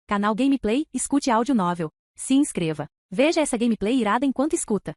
Canal Gameplay, escute áudio novel. Se inscreva. Veja essa gameplay irada enquanto escuta.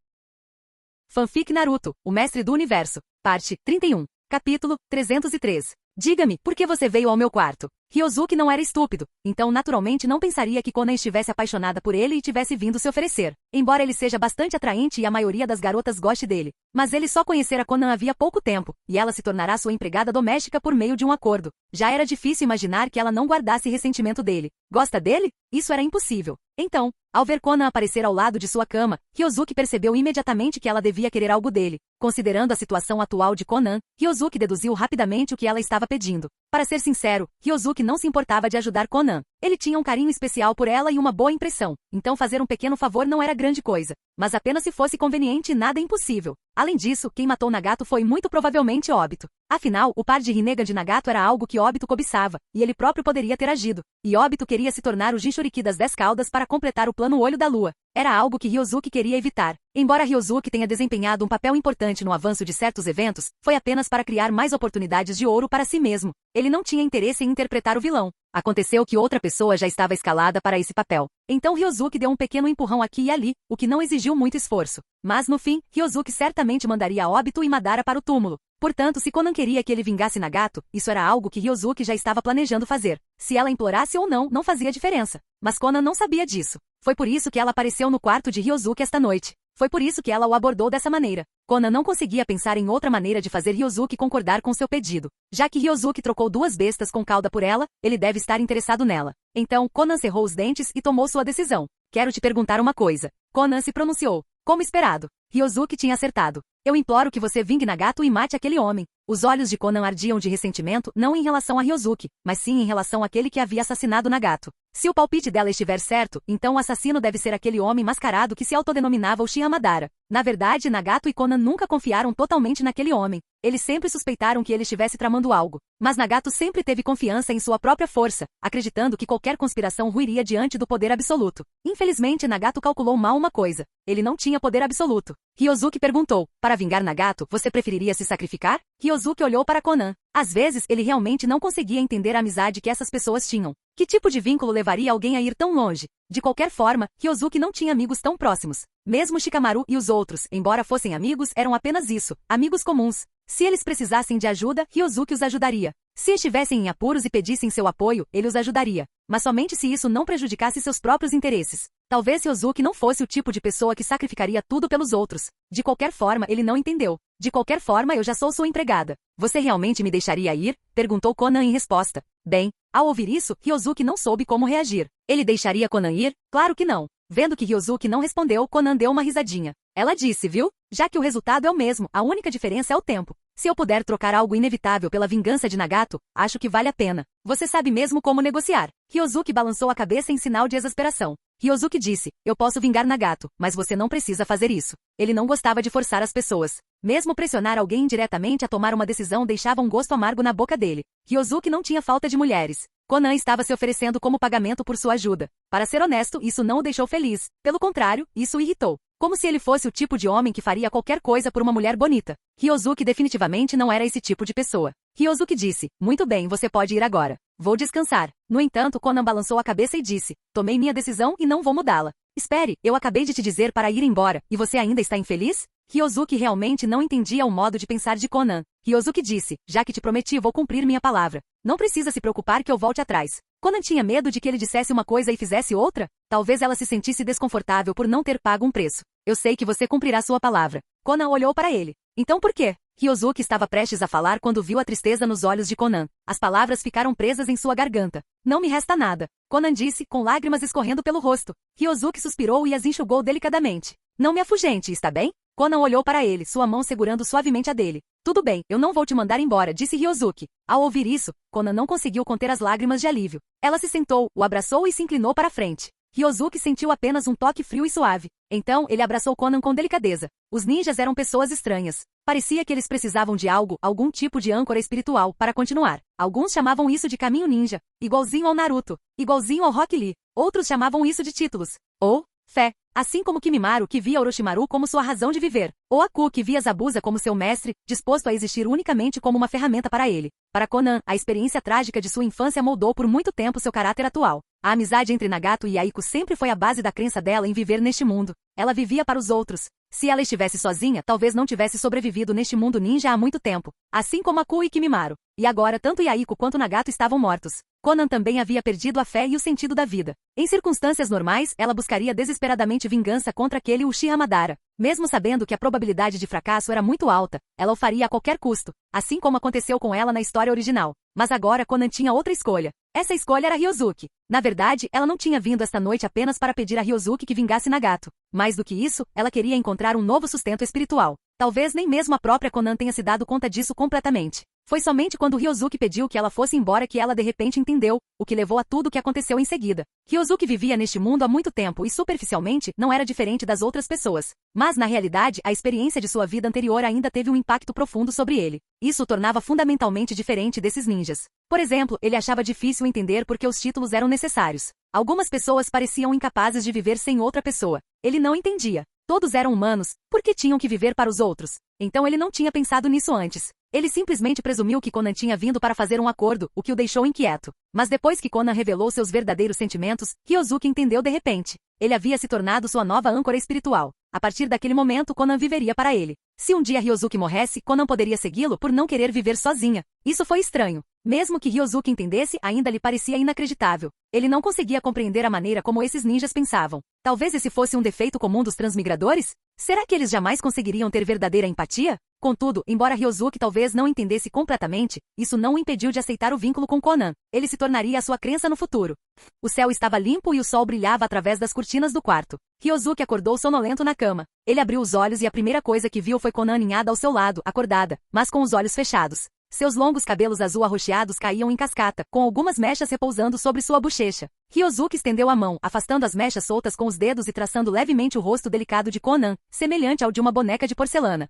Fanfic Naruto, o mestre do universo. Parte 31. Capítulo 303. Diga-me, por que você veio ao meu quarto? Ryozuki não era estúpido, então naturalmente não pensaria que Konan estivesse apaixonada por ele e tivesse vindo se oferecer, embora ele seja bastante atraente e a maioria das garotas goste dele. Mas ele só conhecera Konan havia pouco tempo, e ela se tornará sua empregada doméstica por meio de um acordo. Já era difícil imaginar que ela não guardasse ressentimento dele. Gosta dele? Isso era impossível. Então, ao ver Konan aparecer ao lado de sua cama, Ryozuki percebeu imediatamente que ela devia querer algo dele. Considerando a situação atual de Konan, Ryozuki deduziu rapidamente o que ela estava pedindo. Para ser sincero, Ryozuki não se importava de ajudar Konan. Ele tinha um carinho especial por ela e uma boa impressão, então fazer um pequeno favor não era grande coisa, mas apenas se fosse conveniente e nada impossível. Além disso, quem matou Nagato foi muito provavelmente Obito. Afinal, o par de Rinnegan de Nagato era algo que Obito cobiçava, e ele próprio poderia ter agido. E Obito queria se tornar o Jinchuriki das 10 caudas para completar o plano Olho da Lua. Era algo que Ryozuki queria evitar. Embora Ryozuki tenha desempenhado um papel importante no avanço de certos eventos, foi apenas para criar mais oportunidades de ouro para si mesmo. Ele não tinha interesse em interpretar o vilão. Aconteceu que outra pessoa já estava escalada para esse papel. Então Ryozuki deu um pequeno empurrão aqui e ali, o que não exigiu muito esforço. Mas no fim, Ryozuki certamente mandaria Obito e Madara para o túmulo. Portanto, se Konan queria que ele vingasse Nagato, isso era algo que Ryozuki já estava planejando fazer. Se ela implorasse ou não, não fazia diferença. Mas Konan não sabia disso. Foi por isso que ela apareceu no quarto de Ryozuki esta noite. Foi por isso que ela o abordou dessa maneira. Konan não conseguia pensar em outra maneira de fazer Ryozuki concordar com seu pedido. Já que Ryozuki trocou duas bestas com cauda por ela, ele deve estar interessado nela. Então, Konan cerrou os dentes e tomou sua decisão. Quero te perguntar uma coisa. Konan se pronunciou. Como esperado. Ryozuki tinha acertado. Eu imploro que você vingue Nagato e mate aquele homem. Os olhos de Konan ardiam de ressentimento, não em relação a Ryozuki, mas sim em relação àquele que havia assassinado Nagato. Se o palpite dela estiver certo, então o assassino deve ser aquele homem mascarado que se autodenominava Uchiha Madara. Na verdade, Nagato e Konan nunca confiaram totalmente naquele homem. Eles sempre suspeitaram que ele estivesse tramando algo. Mas Nagato sempre teve confiança em sua própria força, acreditando que qualquer conspiração ruiria diante do poder absoluto. Infelizmente, Nagato calculou mal uma coisa. Ele não tinha poder absoluto. Ryozuki perguntou, para vingar Nagato, você preferiria se sacrificar? Ryozuki olhou para Konan. Às vezes, ele realmente não conseguia entender a amizade que essas pessoas tinham. Que tipo de vínculo levaria alguém a ir tão longe? De qualquer forma, Ryozuki não tinha amigos tão próximos. Mesmo Shikamaru e os outros, embora fossem amigos, eram apenas isso, amigos comuns. Se eles precisassem de ajuda, Ryozuki os ajudaria. Se estivessem em apuros e pedissem seu apoio, ele os ajudaria. Mas somente se isso não prejudicasse seus próprios interesses. Talvez Ryozuki não fosse o tipo de pessoa que sacrificaria tudo pelos outros. De qualquer forma, ele não entendeu. De qualquer forma, eu já sou sua empregada. Você realmente me deixaria ir? Perguntou Konan em resposta. Bem, ao ouvir isso, Ryozuki não soube como reagir. Ele deixaria Konan ir? Claro que não. Vendo que Ryozuki não respondeu, Konan deu uma risadinha. Ela disse, viu? Já que o resultado é o mesmo, a única diferença é o tempo. Se eu puder trocar algo inevitável pela vingança de Nagato, acho que vale a pena. Você sabe mesmo como negociar. Ryozuki balançou a cabeça em sinal de exasperação. Ryozuki disse, eu posso vingar Nagato, mas você não precisa fazer isso. Ele não gostava de forçar as pessoas. Mesmo pressionar alguém indiretamente a tomar uma decisão deixava um gosto amargo na boca dele. Ryozuki não tinha falta de mulheres. Konan estava se oferecendo como pagamento por sua ajuda. Para ser honesto, isso não o deixou feliz. Pelo contrário, isso o irritou. Como se ele fosse o tipo de homem que faria qualquer coisa por uma mulher bonita. Ryozuki definitivamente não era esse tipo de pessoa. Ryozuki disse, muito bem, você pode ir agora. Vou descansar. No entanto, Konan balançou a cabeça e disse, tomei minha decisão e não vou mudá-la. Espere, eu acabei de te dizer para ir embora, e você ainda está infeliz? Ryozuki realmente não entendia o modo de pensar de Konan. Ryozuki disse, já que te prometi vou cumprir minha palavra. Não precisa se preocupar que eu volte atrás. Konan tinha medo de que ele dissesse uma coisa e fizesse outra? Talvez ela se sentisse desconfortável por não ter pago um preço. Eu sei que você cumprirá sua palavra. Konan olhou para ele. Então por quê? Ryozuki estava prestes a falar quando viu a tristeza nos olhos de Konan. As palavras ficaram presas em sua garganta. Não me resta nada. Konan disse, com lágrimas escorrendo pelo rosto. Ryozuki suspirou e as enxugou delicadamente. Não me afugente, está bem? Konan olhou para ele, sua mão segurando suavemente a dele. Tudo bem, eu não vou te mandar embora, disse Ryozuki. Ao ouvir isso, Konan não conseguiu conter as lágrimas de alívio. Ela se sentou, o abraçou e se inclinou para a frente. Ryozuki sentiu apenas um toque frio e suave. Então, ele abraçou Konan com delicadeza. Os ninjas eram pessoas estranhas. Parecia que eles precisavam de algo, algum tipo de âncora espiritual, para continuar. Alguns chamavam isso de caminho ninja, igualzinho ao Naruto, igualzinho ao Rock Lee. Outros chamavam isso de títulos. Ou, fé. Assim como Kimimaro que via Orochimaru como sua razão de viver, ou Aku que via Zabuza como seu mestre, disposto a existir unicamente como uma ferramenta para ele. Para Conan, a experiência trágica de sua infância moldou por muito tempo seu caráter atual. A amizade entre Nagato e Aiko sempre foi a base da crença dela em viver neste mundo. Ela vivia para os outros. Se ela estivesse sozinha, talvez não tivesse sobrevivido neste mundo ninja há muito tempo. Assim como Aku e Kimimaro. E agora tanto Yaiko quanto Nagato estavam mortos. Conan também havia perdido a fé e o sentido da vida. Em circunstâncias normais, ela buscaria desesperadamente vingança contra aquele Uchiha Madara. Mesmo sabendo que a probabilidade de fracasso era muito alta, ela o faria a qualquer custo, assim como aconteceu com ela na história original. Mas agora Conan tinha outra escolha. Essa escolha era Ryozuki. Na verdade, ela não tinha vindo esta noite apenas para pedir a Ryozuki que vingasse Nagato. Mais do que isso, ela queria encontrar um novo sustento espiritual. Talvez nem mesmo a própria Conan tenha se dado conta disso completamente. Foi somente quando Ryozuki pediu que ela fosse embora que ela de repente entendeu, o que levou a tudo o que aconteceu em seguida. Ryozuki vivia neste mundo há muito tempo e superficialmente não era diferente das outras pessoas. Mas na realidade, a experiência de sua vida anterior ainda teve um impacto profundo sobre ele. Isso o tornava fundamentalmente diferente desses ninjas. Por exemplo, ele achava difícil entender por que os títulos eram necessários. Algumas pessoas pareciam incapazes de viver sem outra pessoa. Ele não entendia. Todos eram humanos, por que tinham que viver para os outros? Então ele não tinha pensado nisso antes. Ele simplesmente presumiu que Conan tinha vindo para fazer um acordo, o que o deixou inquieto. Mas depois que Conan revelou seus verdadeiros sentimentos, Ryozuki entendeu de repente. Ele havia se tornado sua nova âncora espiritual. A partir daquele momento, Conan viveria para ele. Se um dia Ryozuki morresse, Conan poderia segui-lo por não querer viver sozinha. Isso foi estranho. Mesmo que Ryozuki entendesse, ainda lhe parecia inacreditável. Ele não conseguia compreender a maneira como esses ninjas pensavam. Talvez esse fosse um defeito comum dos transmigradores? Será que eles jamais conseguiriam ter verdadeira empatia? Contudo, embora Ryozuki talvez não entendesse completamente, isso não o impediu de aceitar o vínculo com Conan. Ele se tornaria a sua crença no futuro. O céu estava limpo e o sol brilhava através das cortinas do quarto. Ryozuki acordou sonolento na cama. Ele abriu os olhos e a primeira coisa que viu foi Conan aninhada ao seu lado, acordada, mas com os olhos fechados. Seus longos cabelos azul arroxeados caíam em cascata, com algumas mechas repousando sobre sua bochecha. Ryozuki estendeu a mão, afastando as mechas soltas com os dedos e traçando levemente o rosto delicado de Conan, semelhante ao de uma boneca de porcelana.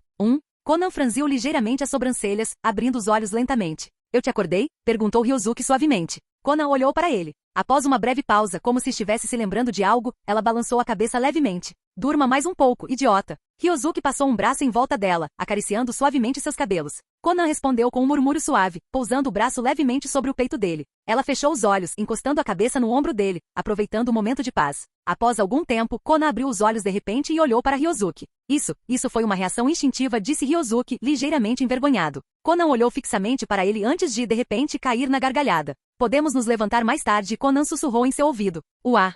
Conan franziu ligeiramente as sobrancelhas, abrindo os olhos lentamente. Eu te acordei? Perguntou Ryozuki suavemente. Conan olhou para ele. Após uma breve pausa, como se estivesse se lembrando de algo, ela balançou a cabeça levemente. Durma mais um pouco, idiota. Ryozuki passou um braço em volta dela, acariciando suavemente seus cabelos. Conan respondeu com um murmúrio suave, pousando o braço levemente sobre o peito dele. Ela fechou os olhos, encostando a cabeça no ombro dele, aproveitando o momento de paz. Após algum tempo, Conan abriu os olhos de repente e olhou para Ryozuki. Isso foi uma reação instintiva, disse Ryozuki, ligeiramente envergonhado. Conan olhou fixamente para ele antes de repente, cair na gargalhada. Podemos nos levantar mais tarde, Conan sussurrou em seu ouvido. Uá!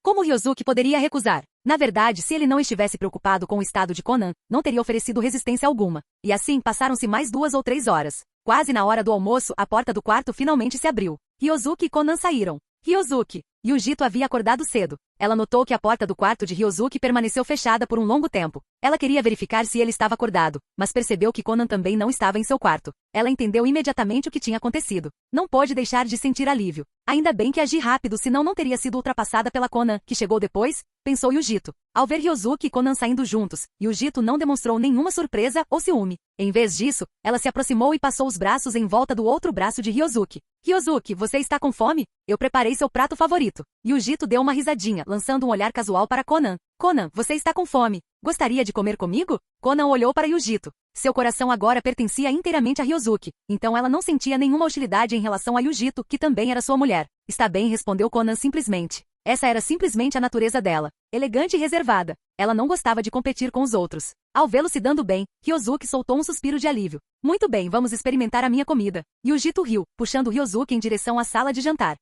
Como Ryozuki poderia recusar? Na verdade, se ele não estivesse preocupado com o estado de Conan, não teria oferecido resistência alguma. E assim, passaram-se mais 2 ou 3 horas. Quase na hora do almoço, a porta do quarto finalmente se abriu. Ryozuki e Conan saíram. Ryozuki! Yujito havia acordado cedo. Ela notou que a porta do quarto de Ryozuki permaneceu fechada por um longo tempo. Ela queria verificar se ele estava acordado, mas percebeu que Conan também não estava em seu quarto. Ela entendeu imediatamente o que tinha acontecido. Não pôde deixar de sentir alívio. Ainda bem que agi rápido, senão não teria sido ultrapassada pela Conan, que chegou depois, pensou Yujito. Ao ver Ryozuki e Conan saindo juntos, Yujito não demonstrou nenhuma surpresa ou ciúme. Em vez disso, ela se aproximou e passou os braços em volta do outro braço de Ryozuki. Ryozuki, você está com fome? Eu preparei seu prato favorito. Yujito deu uma risadinha, lançando um olhar casual para Conan. Conan, você está com fome. Gostaria de comer comigo? Conan olhou para Yujito. Seu coração agora pertencia inteiramente a Ryozuki, então ela não sentia nenhuma hostilidade em relação a Yujito, que também era sua mulher. Está bem, respondeu Conan simplesmente. Essa era simplesmente a natureza dela. Elegante e reservada. Ela não gostava de competir com os outros. Ao vê-lo se dando bem, Ryozuki soltou um suspiro de alívio. Muito bem, vamos experimentar a minha comida. Yujito riu, puxando Ryozuki em direção à sala de jantar.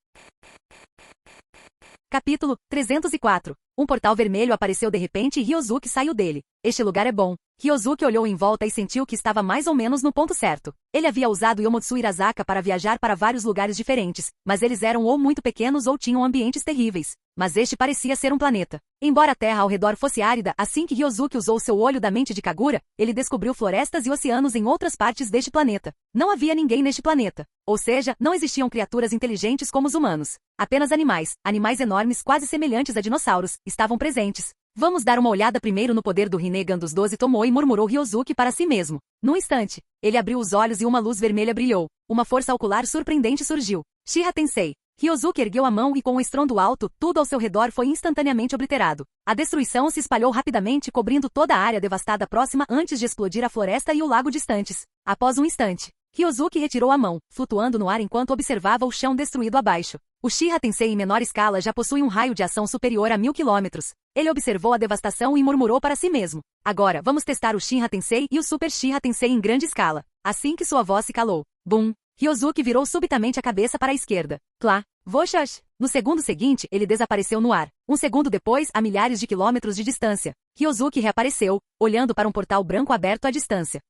Capítulo 304. Um portal vermelho apareceu de repente e Ryozuki saiu dele. Este lugar é bom. Ryozuki olhou em volta e sentiu que estava mais ou menos no ponto certo. Ele havia usado Yomotsu Irazaka para viajar para vários lugares diferentes, mas eles eram ou muito pequenos ou tinham ambientes terríveis. Mas este parecia ser um planeta. Embora a terra ao redor fosse árida, assim que Ryozuki usou seu olho da mente de Kagura, ele descobriu florestas e oceanos em outras partes deste planeta. Não havia ninguém neste planeta. Ou seja, não existiam criaturas inteligentes como os humanos. Apenas animais enormes quase semelhantes a dinossauros, estavam presentes. Vamos dar uma olhada primeiro no poder do Rinnegan dos 12 Tomoe, murmurou Ryozuki para si mesmo. Num instante, ele abriu os olhos e uma luz vermelha brilhou. Uma força ocular surpreendente surgiu. Shira Tensei. Ryozuki ergueu a mão e com um estrondo alto, tudo ao seu redor foi instantaneamente obliterado. A destruição se espalhou rapidamente cobrindo toda a área devastada próxima antes de explodir a floresta e o lago distantes. Após um instante, Ryozuki retirou a mão, flutuando no ar enquanto observava o chão destruído abaixo. O Uchiha Tensei em menor escala já possui um raio de ação superior a 1000 quilômetros. Ele observou a devastação e murmurou para si mesmo. Agora, vamos testar o Uchiha Tensei e o Super Uchiha Tensei em grande escala. Assim que sua voz se calou. Bum! Ryozuki virou subitamente a cabeça para a esquerda. Clá! Voxash! No segundo seguinte, ele desapareceu no ar. Um segundo depois, a milhares de quilômetros de distância, Ryozuki reapareceu, olhando para um portal branco aberto à distância.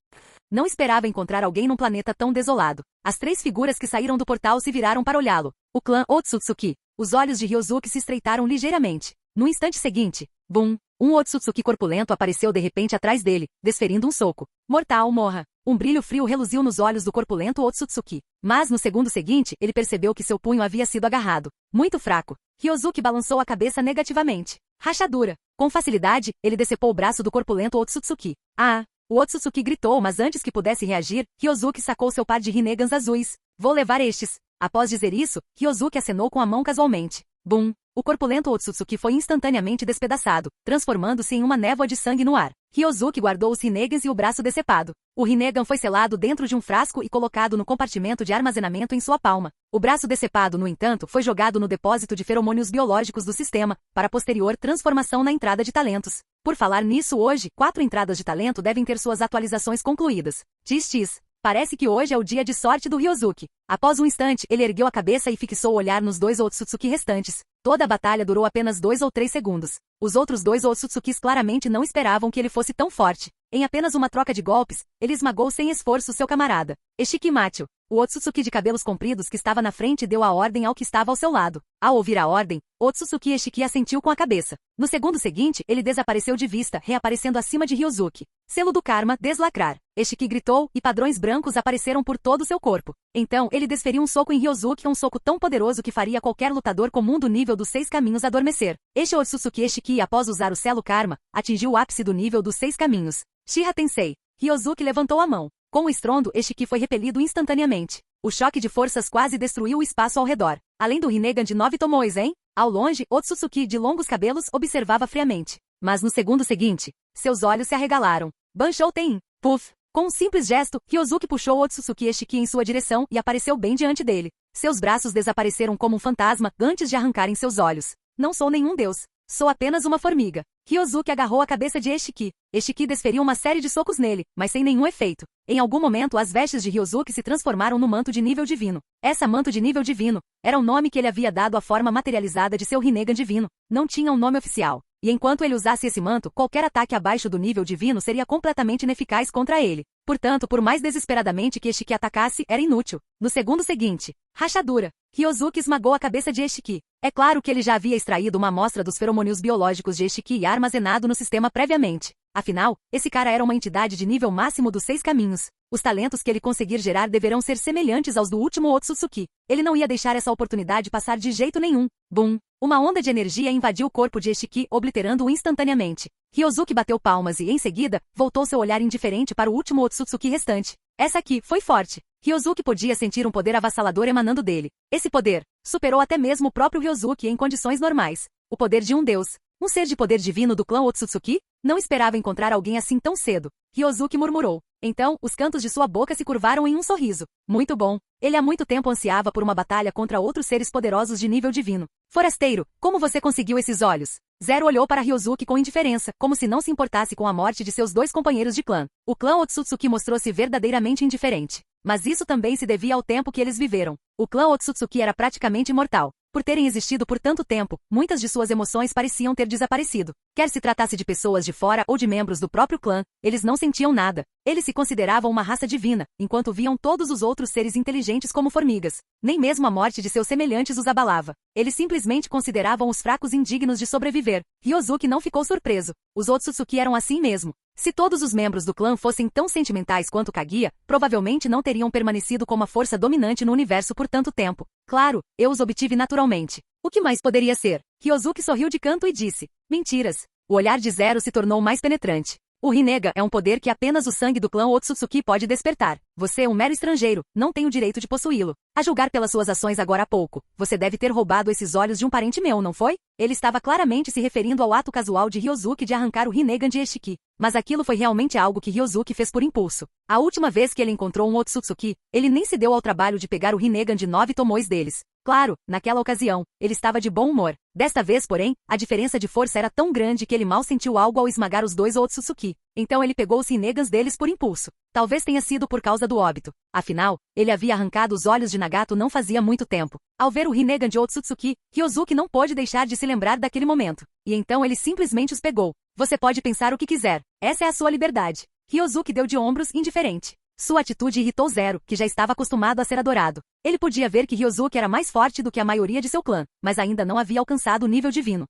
Não esperava encontrar alguém num planeta tão desolado. As 3 figuras que saíram do portal se viraram para olhá-lo. O clã Otsutsuki. Os olhos de Ryozuki se estreitaram ligeiramente. No instante seguinte, bum! Um Otsutsuki corpulento apareceu de repente atrás dele, desferindo um soco. Mortal, morra! Um brilho frio reluziu nos olhos do corpulento Otsutsuki. Mas no segundo seguinte, ele percebeu que seu punho havia sido agarrado. Muito fraco. Ryozuki balançou a cabeça negativamente. Rachadura. Com facilidade, ele decepou o braço do corpulento Otsutsuki. Ah! O Otsutsuki gritou, mas antes que pudesse reagir, Ryozuki sacou seu par de Rinegans azuis. Vou levar estes. Após dizer isso, Ryozuki acenou com a mão casualmente. Bum! O corpulento Otsutsuki foi instantaneamente despedaçado, transformando-se em uma névoa de sangue no ar. Ryozuki guardou os Rinegans e o braço decepado. O Rinnegan foi selado dentro de um frasco e colocado no compartimento de armazenamento em sua palma. O braço decepado, no entanto, foi jogado no depósito de feromônios biológicos do sistema, para posterior transformação na entrada de talentos. Por falar nisso hoje, 4 entradas de talento devem ter suas atualizações concluídas. Tis. Parece que hoje é o dia de sorte do Ryozuki. Após um instante, ele ergueu a cabeça e fixou o olhar nos 2 Otsutsuki restantes. Toda a batalha durou apenas 2 ou 3 segundos. Os outros 2 Otsutsukis claramente não esperavam que ele fosse tão forte. Em apenas uma troca de golpes, ele esmagou sem esforço seu camarada. Eshikimacho, o Otsutsuki de cabelos compridos que estava na frente deu a ordem ao que estava ao seu lado. Ao ouvir a ordem, Otsutsuki Eshiki assentiu com a cabeça. No segundo seguinte, ele desapareceu de vista, reaparecendo acima de Ryozuki. Selo do karma, deslacrar. Eshiki gritou, e padrões brancos apareceram por todo o seu corpo. Então, ele desferiu um soco em Ryozuki, um soco tão poderoso que faria qualquer lutador comum do nível dos 6 caminhos adormecer. Este Otsutsuki Eshiki, após usar o selo karma, atingiu o ápice do nível dos 6 caminhos. Uchiha Tensei. Ryozuki levantou a mão. Com o estrondo, Eshiki foi repelido instantaneamente. O choque de forças quase destruiu o espaço ao redor. Além do Rinnegan de 9 tomoes, hein? Ao longe, Otsutsuki de longos cabelos observava friamente. Mas no segundo seguinte, seus olhos se arregalaram. Banshou Tein. Puff! Com um simples gesto, Ryozuki puxou Otsutsuki Eshiki em sua direção e apareceu bem diante dele. Seus braços desapareceram como um fantasma antes de arrancarem seus olhos. Não sou nenhum deus. Sou apenas uma formiga. Ryozuki agarrou a cabeça de Eshiki. Eshiki desferiu uma série de socos nele, mas sem nenhum efeito. Em algum momento as vestes de Ryozuki se transformaram no manto de nível divino. Essa manto de nível divino era o nome que ele havia dado à forma materializada de seu Rinnegan divino. Não tinha um nome oficial. E enquanto ele usasse esse manto, qualquer ataque abaixo do nível divino seria completamente ineficaz contra ele. Portanto, por mais desesperadamente que Eshiki atacasse, era inútil. No segundo seguinte, rachadura. Ryozuki esmagou a cabeça de Eshiki. É claro que ele já havia extraído uma amostra dos feromônios biológicos de Eshiki e armazenado no sistema previamente. Afinal, esse cara era uma entidade de nível máximo dos 6 caminhos. Os talentos que ele conseguir gerar deverão ser semelhantes aos do último Otsutsuki. Ele não ia deixar essa oportunidade passar de jeito nenhum. Bum! Uma onda de energia invadiu o corpo de Eshiki, obliterando-o instantaneamente. Ryozuki bateu palmas e, em seguida, voltou seu olhar indiferente para o último Otsutsuki restante. Essa aqui foi forte. Ryozuki podia sentir um poder avassalador emanando dele. Esse poder superou até mesmo o próprio Ryozuki em condições normais. O poder de um deus. Um ser de poder divino do clã Otsutsuki? Não esperava encontrar alguém assim tão cedo. Ryozuki murmurou. Então, os cantos de sua boca se curvaram em um sorriso. Muito bom. Ele há muito tempo ansiava por uma batalha contra outros seres poderosos de nível divino. Forasteiro, como você conseguiu esses olhos? Zero olhou para Ryozuki com indiferença, como se não se importasse com a morte de seus 2 companheiros de clã. O clã Otsutsuki mostrou-se verdadeiramente indiferente. Mas isso também se devia ao tempo que eles viveram. O clã Otsutsuki era praticamente imortal. Por terem existido por tanto tempo, muitas de suas emoções pareciam ter desaparecido. Quer se tratasse de pessoas de fora ou de membros do próprio clã, eles não sentiam nada. Eles se consideravam uma raça divina, enquanto viam todos os outros seres inteligentes como formigas. Nem mesmo a morte de seus semelhantes os abalava. Eles simplesmente consideravam os fracos indignos de sobreviver. Ryozuki não ficou surpreso. Os Otsutsuki eram assim mesmo. Se todos os membros do clã fossem tão sentimentais quanto Kaguya, provavelmente não teriam permanecido como a força dominante no universo por tanto tempo. Claro, eu os obtive naturalmente. O que mais poderia ser? Ryozuki sorriu de canto e disse: mentiras. O olhar de Zero se tornou mais penetrante. O Rinnegan é um poder que apenas o sangue do clã Otsutsuki pode despertar. Você é um mero estrangeiro, não tem o direito de possuí-lo. A julgar pelas suas ações agora há pouco, você deve ter roubado esses olhos de um parente meu, não foi? Ele estava claramente se referindo ao ato casual de Ryozuki de arrancar o Rinnegan de Eshiki. Mas aquilo foi realmente algo que Ryozuki fez por impulso. A última vez que ele encontrou um Otsutsuki, ele nem se deu ao trabalho de pegar o Rinnegan de 9 tomoes deles. Claro, naquela ocasião, ele estava de bom humor. Desta vez, porém, a diferença de força era tão grande que ele mal sentiu algo ao esmagar os dois Otsutsuki. Então ele pegou os Rinnegans deles por impulso. Talvez tenha sido por causa do óbito. Afinal, ele havia arrancado os olhos de Nagato não fazia muito tempo. Ao ver o Rinnegan de Otsutsuki, Ryozuki não pôde deixar de se lembrar daquele momento. E então ele simplesmente os pegou. Você pode pensar o que quiser. Essa é a sua liberdade. Ryozuki deu de ombros, indiferente. Sua atitude irritou Zero, que já estava acostumado a ser adorado. Ele podia ver que Ryozuki era mais forte do que a maioria de seu clã, mas ainda não havia alcançado o nível divino.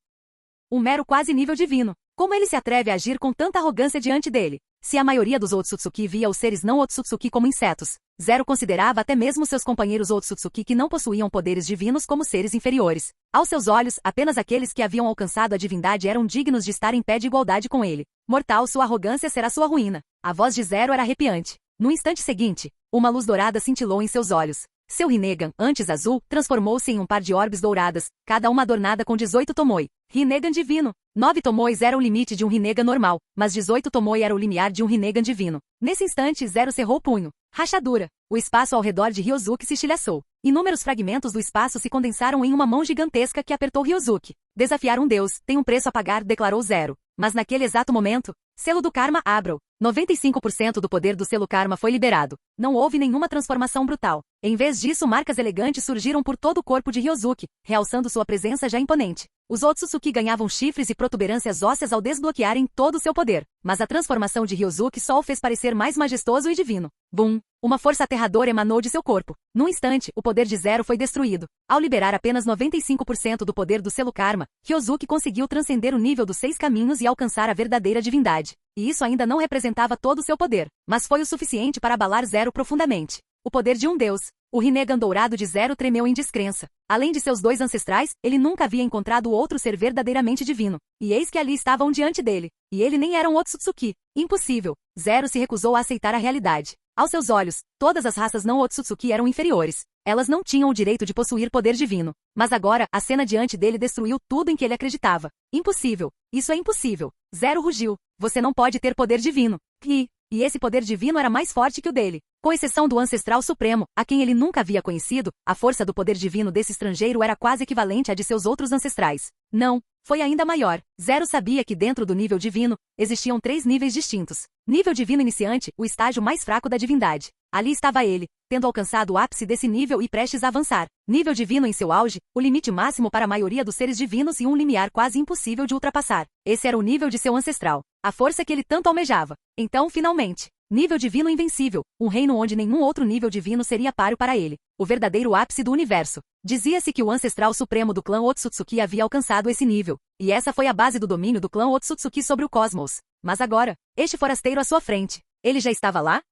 Um mero quase nível divino. Como ele se atreve a agir com tanta arrogância diante dele? Se a maioria dos Otsutsuki via os seres não Otsutsuki como insetos, Zero considerava até mesmo seus companheiros Otsutsuki que não possuíam poderes divinos como seres inferiores. Aos seus olhos, apenas aqueles que haviam alcançado a divindade eram dignos de estar em pé de igualdade com ele. Mortal, sua arrogância será sua ruína. A voz de Zero era arrepiante. No instante seguinte, uma luz dourada cintilou em seus olhos. Seu Rinnegan, antes azul, transformou-se em um par de orbes douradas, cada uma adornada com 18 tomoe. Rinnegan divino. 9 tomoes era o limite de um Rinnegan normal, mas 18 tomoe era o limiar de um Rinnegan divino. Nesse instante, Zero cerrou o punho. Rachadura. O espaço ao redor de Ryozuki se estilhaçou. Inúmeros fragmentos do espaço se condensaram em uma mão gigantesca que apertou Ryozuki. Desafiar um deus tem um preço a pagar, declarou Zero. Mas naquele exato momento, selo do karma Abro. 95% do poder do selo karma foi liberado. Não houve nenhuma transformação brutal. Em vez disso, marcas elegantes surgiram por todo o corpo de Ryozuki, realçando sua presença já imponente. Os Otsutsuki ganhavam chifres e protuberâncias ósseas ao desbloquearem todo o seu poder. Mas a transformação de Ryozuki só o fez parecer mais majestoso e divino. Bum! Uma força aterradora emanou de seu corpo. Num instante, o poder de Zero foi destruído. Ao liberar apenas 95% do poder do selo karma, Ryozuki conseguiu transcender o nível dos 6 caminhos e alcançar a verdadeira divindade. E isso ainda não representava todo o seu poder, mas foi o suficiente para abalar Zero profundamente. O poder de um deus. O Rinnegan dourado de Zero tremeu em descrença. Além de seus dois ancestrais, ele nunca havia encontrado outro ser verdadeiramente divino. E eis que ali estavam diante dele. E ele nem era um Otsutsuki. Impossível. Zero se recusou a aceitar a realidade. Aos seus olhos, todas as raças não Otsutsuki eram inferiores. Elas não tinham o direito de possuir poder divino. Mas agora, a cena diante dele destruiu tudo em que ele acreditava. Impossível. Isso é impossível. Zero rugiu. Você não pode ter poder divino. E esse poder divino era mais forte que o dele. Com exceção do Ancestral Supremo, a quem ele nunca havia conhecido, a força do poder divino desse estrangeiro era quase equivalente à de seus outros ancestrais. Não, foi ainda maior. Zero sabia que dentro do nível divino, existiam 3 níveis distintos. Nível divino iniciante, o estágio mais fraco da divindade. Ali estava ele, tendo alcançado o ápice desse nível e prestes a avançar. Nível divino em seu auge, o limite máximo para a maioria dos seres divinos e um limiar quase impossível de ultrapassar. Esse era o nível de seu ancestral. A força que ele tanto almejava. Então, finalmente, nível divino invencível, um reino onde nenhum outro nível divino seria páreo para ele. O verdadeiro ápice do universo. Dizia-se que o ancestral supremo do clã Otsutsuki havia alcançado esse nível. E essa foi a base do domínio do clã Otsutsuki sobre o cosmos. Mas agora, este forasteiro à sua frente. Ele já estava lá?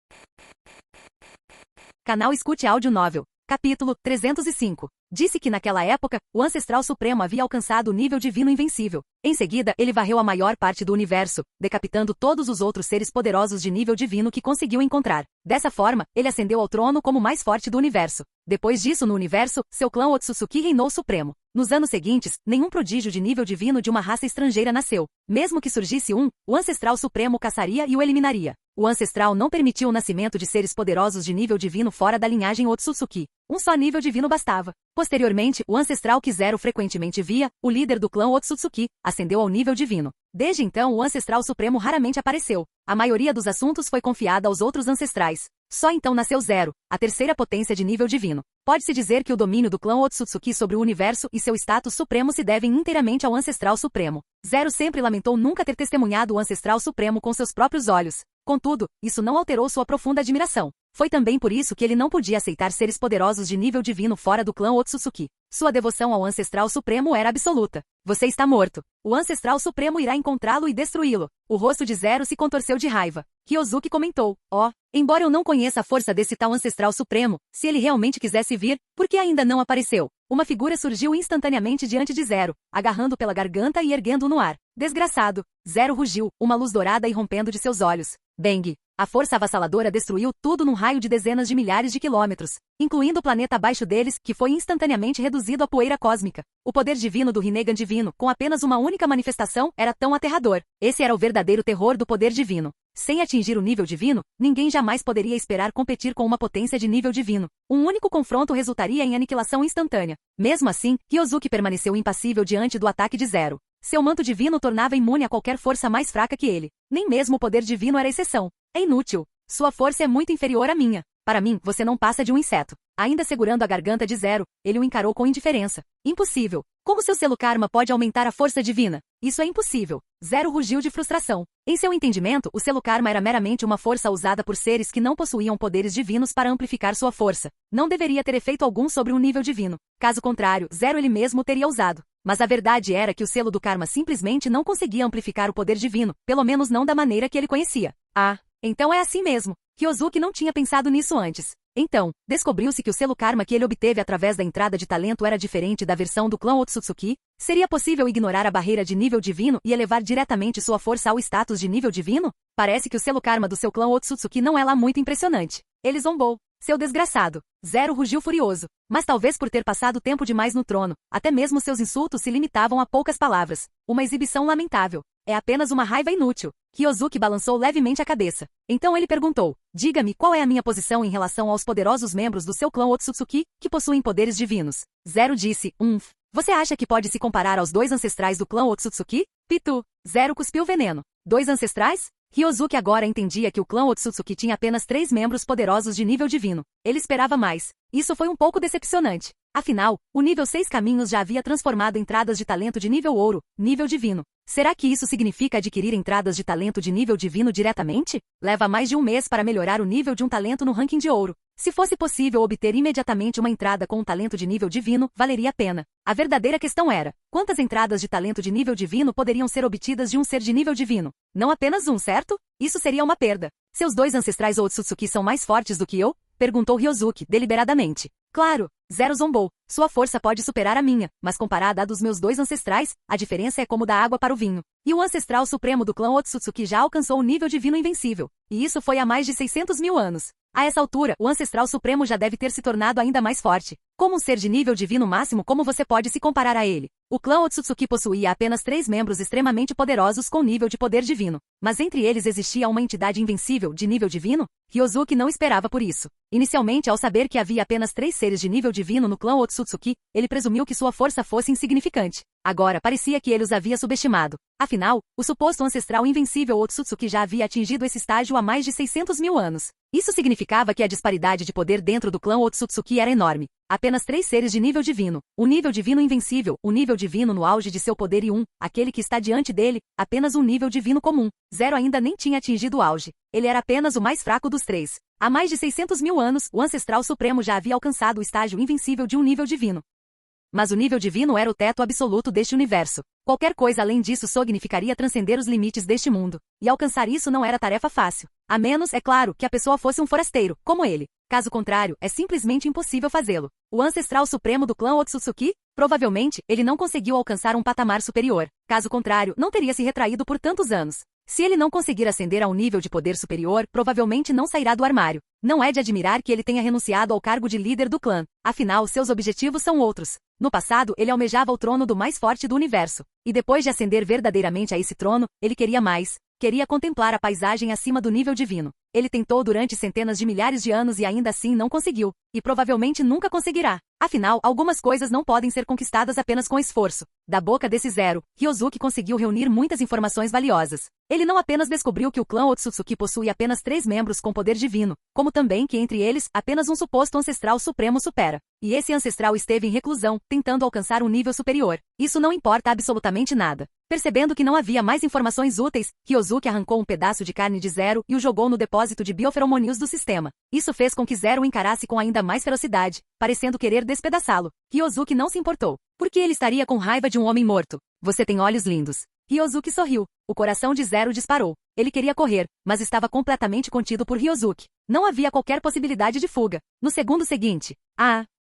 Canal Escute Áudio Novel. Capítulo 305. Disse que naquela época, o Ancestral Supremo havia alcançado o nível divino invencível. Em seguida, ele varreu a maior parte do universo, decapitando todos os outros seres poderosos de nível divino que conseguiu encontrar. Dessa forma, ele ascendeu ao trono como o mais forte do universo. Depois disso, no universo, seu clã Otsutsuki reinou supremo. Nos anos seguintes, nenhum prodígio de nível divino de uma raça estrangeira nasceu. Mesmo que surgisse um, o Ancestral Supremo caçaria e o eliminaria. O Ancestral não permitiu o nascimento de seres poderosos de nível divino fora da linhagem Otsutsuki. Um só nível divino bastava. Posteriormente, o Ancestral que Zero frequentemente via, o líder do clã Otsutsuki, ascendeu ao nível divino. Desde então, o Ancestral Supremo raramente apareceu. A maioria dos assuntos foi confiada aos outros ancestrais. Só então nasceu Zero, a terceira potência de nível divino. Pode-se dizer que o domínio do clã Otsutsuki sobre o universo e seu status supremo se devem inteiramente ao Ancestral Supremo. Zero sempre lamentou nunca ter testemunhado o Ancestral Supremo com seus próprios olhos. Contudo, isso não alterou sua profunda admiração. Foi também por isso que ele não podia aceitar seres poderosos de nível divino fora do clã Otsutsuki. Sua devoção ao Ancestral Supremo era absoluta. Você está morto. O Ancestral Supremo irá encontrá-lo e destruí-lo. O rosto de Zero se contorceu de raiva. Ryozuki comentou: embora eu não conheça a força desse tal Ancestral Supremo, se ele realmente quisesse vir, por que ainda não apareceu? Uma figura surgiu instantaneamente diante de Zero, agarrando pela garganta e erguendo-o no ar. Desgraçado! Zero rugiu, uma luz dourada irrompendo de seus olhos. Bang! A força avassaladora destruiu tudo num raio de dezenas de milhares de quilômetros, incluindo o planeta abaixo deles, que foi instantaneamente reduzido a poeira cósmica. O poder divino do Rinnegan divino, com apenas uma única manifestação, era tão aterrador. Esse era o verdadeiro terror do poder divino. Sem atingir o nível divino, ninguém jamais poderia esperar competir com uma potência de nível divino. Um único confronto resultaria em aniquilação instantânea. Mesmo assim, Ryozuki permaneceu impassível diante do ataque de Zero. Seu manto divino o tornava imune a qualquer força mais fraca que ele. Nem mesmo o poder divino era exceção. É inútil. Sua força é muito inferior à minha. Para mim, você não passa de um inseto. Ainda segurando a garganta de Zero, ele o encarou com indiferença. Impossível. Como seu selo karma pode aumentar a força divina? Isso é impossível. Zero rugiu de frustração. Em seu entendimento, o selo karma era meramente uma força usada por seres que não possuíam poderes divinos para amplificar sua força. Não deveria ter efeito algum sobre um nível divino. Caso contrário, Zero ele mesmo teria usado. Mas a verdade era que o selo do karma simplesmente não conseguia amplificar o poder divino, pelo menos não da maneira que ele conhecia. Ah, então é assim mesmo. Ryozuki não tinha pensado nisso antes. Então, descobriu-se que o selo karma que ele obteve através da entrada de talento era diferente da versão do clã Otsutsuki? Seria possível ignorar a barreira de nível divino e elevar diretamente sua força ao status de nível divino? Parece que o selo karma do seu clã Otsutsuki não é lá muito impressionante. Ele zombou. Seu desgraçado. Zero rugiu furioso. Mas talvez por ter passado tempo demais no trono, até mesmo seus insultos se limitavam a poucas palavras. Uma exibição lamentável. É apenas uma raiva inútil. Ryozuki balançou levemente a cabeça. Então ele perguntou, diga-me qual é a minha posição em relação aos poderosos membros do seu clã Otsutsuki, que possuem poderes divinos. Zero disse, Você acha que pode se comparar aos dois ancestrais do clã Otsutsuki? Pitu. Zero cuspiu veneno. Dois ancestrais? Ryozuki agora entendia que o clã Otsutsuki tinha apenas 3 membros poderosos de nível divino. Ele esperava mais. Isso foi um pouco decepcionante. Afinal, o nível 6 caminhos já havia transformado entradas de talento de nível ouro, nível divino. Será que isso significa adquirir entradas de talento de nível divino diretamente? Leva mais de um mês para melhorar o nível de um talento no ranking de ouro. Se fosse possível obter imediatamente uma entrada com um talento de nível divino, valeria a pena. A verdadeira questão era, quantas entradas de talento de nível divino poderiam ser obtidas de um ser de nível divino? Não apenas um, certo? Isso seria uma perda. Seus dois ancestrais Otsutsuki são mais fortes do que eu? Perguntou Ryozuki, deliberadamente. Claro, Zero zombou. Sua força pode superar a minha, mas comparada à dos meus dois ancestrais, a diferença é como da água para o vinho. E o ancestral supremo do clã Otsutsuki já alcançou o nível divino invencível. E isso foi há mais de 600 mil anos. A essa altura, o ancestral supremo já deve ter se tornado ainda mais forte. Como um ser de nível divino máximo, como você pode se comparar a ele? O clã Otsutsuki possuía apenas 3 membros extremamente poderosos com nível de poder divino. Mas entre eles existia uma entidade invencível de nível divino? Ryozuki não esperava por isso. Inicialmente, ao saber que havia apenas 3 seres de nível divino no clã Otsutsuki, ele presumiu que sua força fosse insignificante. Agora, parecia que ele os havia subestimado. Afinal, o suposto ancestral invencível Otsutsuki já havia atingido esse estágio há mais de 600 mil anos. Isso significava que a disparidade de poder dentro do clã Otsutsuki era enorme. Apenas 3 seres de nível divino. O nível divino invencível, o nível divino no auge de seu poder e aquele que está diante dele, apenas um nível divino comum. Zero ainda nem tinha atingido o auge. Ele era apenas o mais fraco dos 3. Há mais de 600 mil anos, o ancestral supremo já havia alcançado o estágio invencível de um nível divino. Mas o nível divino era o teto absoluto deste universo. Qualquer coisa além disso significaria transcender os limites deste mundo. E alcançar isso não era tarefa fácil. A menos, é claro, que a pessoa fosse um forasteiro, como ele. Caso contrário, é simplesmente impossível fazê-lo. O ancestral supremo do clã Otsutsuki? Provavelmente, ele não conseguiu alcançar um patamar superior. Caso contrário, não teria se retraído por tantos anos. Se ele não conseguir ascender a um nível de poder superior, provavelmente não sairá do armário. Não é de admirar que ele tenha renunciado ao cargo de líder do clã. Afinal, seus objetivos são outros. No passado, ele almejava o trono do mais forte do universo. E depois de ascender verdadeiramente a esse trono, ele queria mais. Queria contemplar a paisagem acima do nível divino. Ele tentou durante centenas de milhares de anos e ainda assim não conseguiu. E provavelmente nunca conseguirá. Afinal, algumas coisas não podem ser conquistadas apenas com esforço. Da boca desse Zero, Ryozuki conseguiu reunir muitas informações valiosas. Ele não apenas descobriu que o clã Otsutsuki possui apenas 3 membros com poder divino, como também que entre eles, apenas um suposto ancestral supremo supera. E esse ancestral esteve em reclusão, tentando alcançar um nível superior. Isso não importa absolutamente nada. Percebendo que não havia mais informações úteis, Ryozuki arrancou um pedaço de carne de Zero e o jogou no depósito de bioferomônios do sistema. Isso fez com que Zero o encarasse com ainda mais ferocidade, parecendo querer despedaçá-lo. Ryozuki não se importou. Por que ele estaria com raiva de um homem morto? Você tem olhos lindos. Ryozuki sorriu. O coração de Zero disparou. Ele queria correr, mas estava completamente contido por Ryosuke. Não havia qualquer possibilidade de fuga. No segundo seguinte,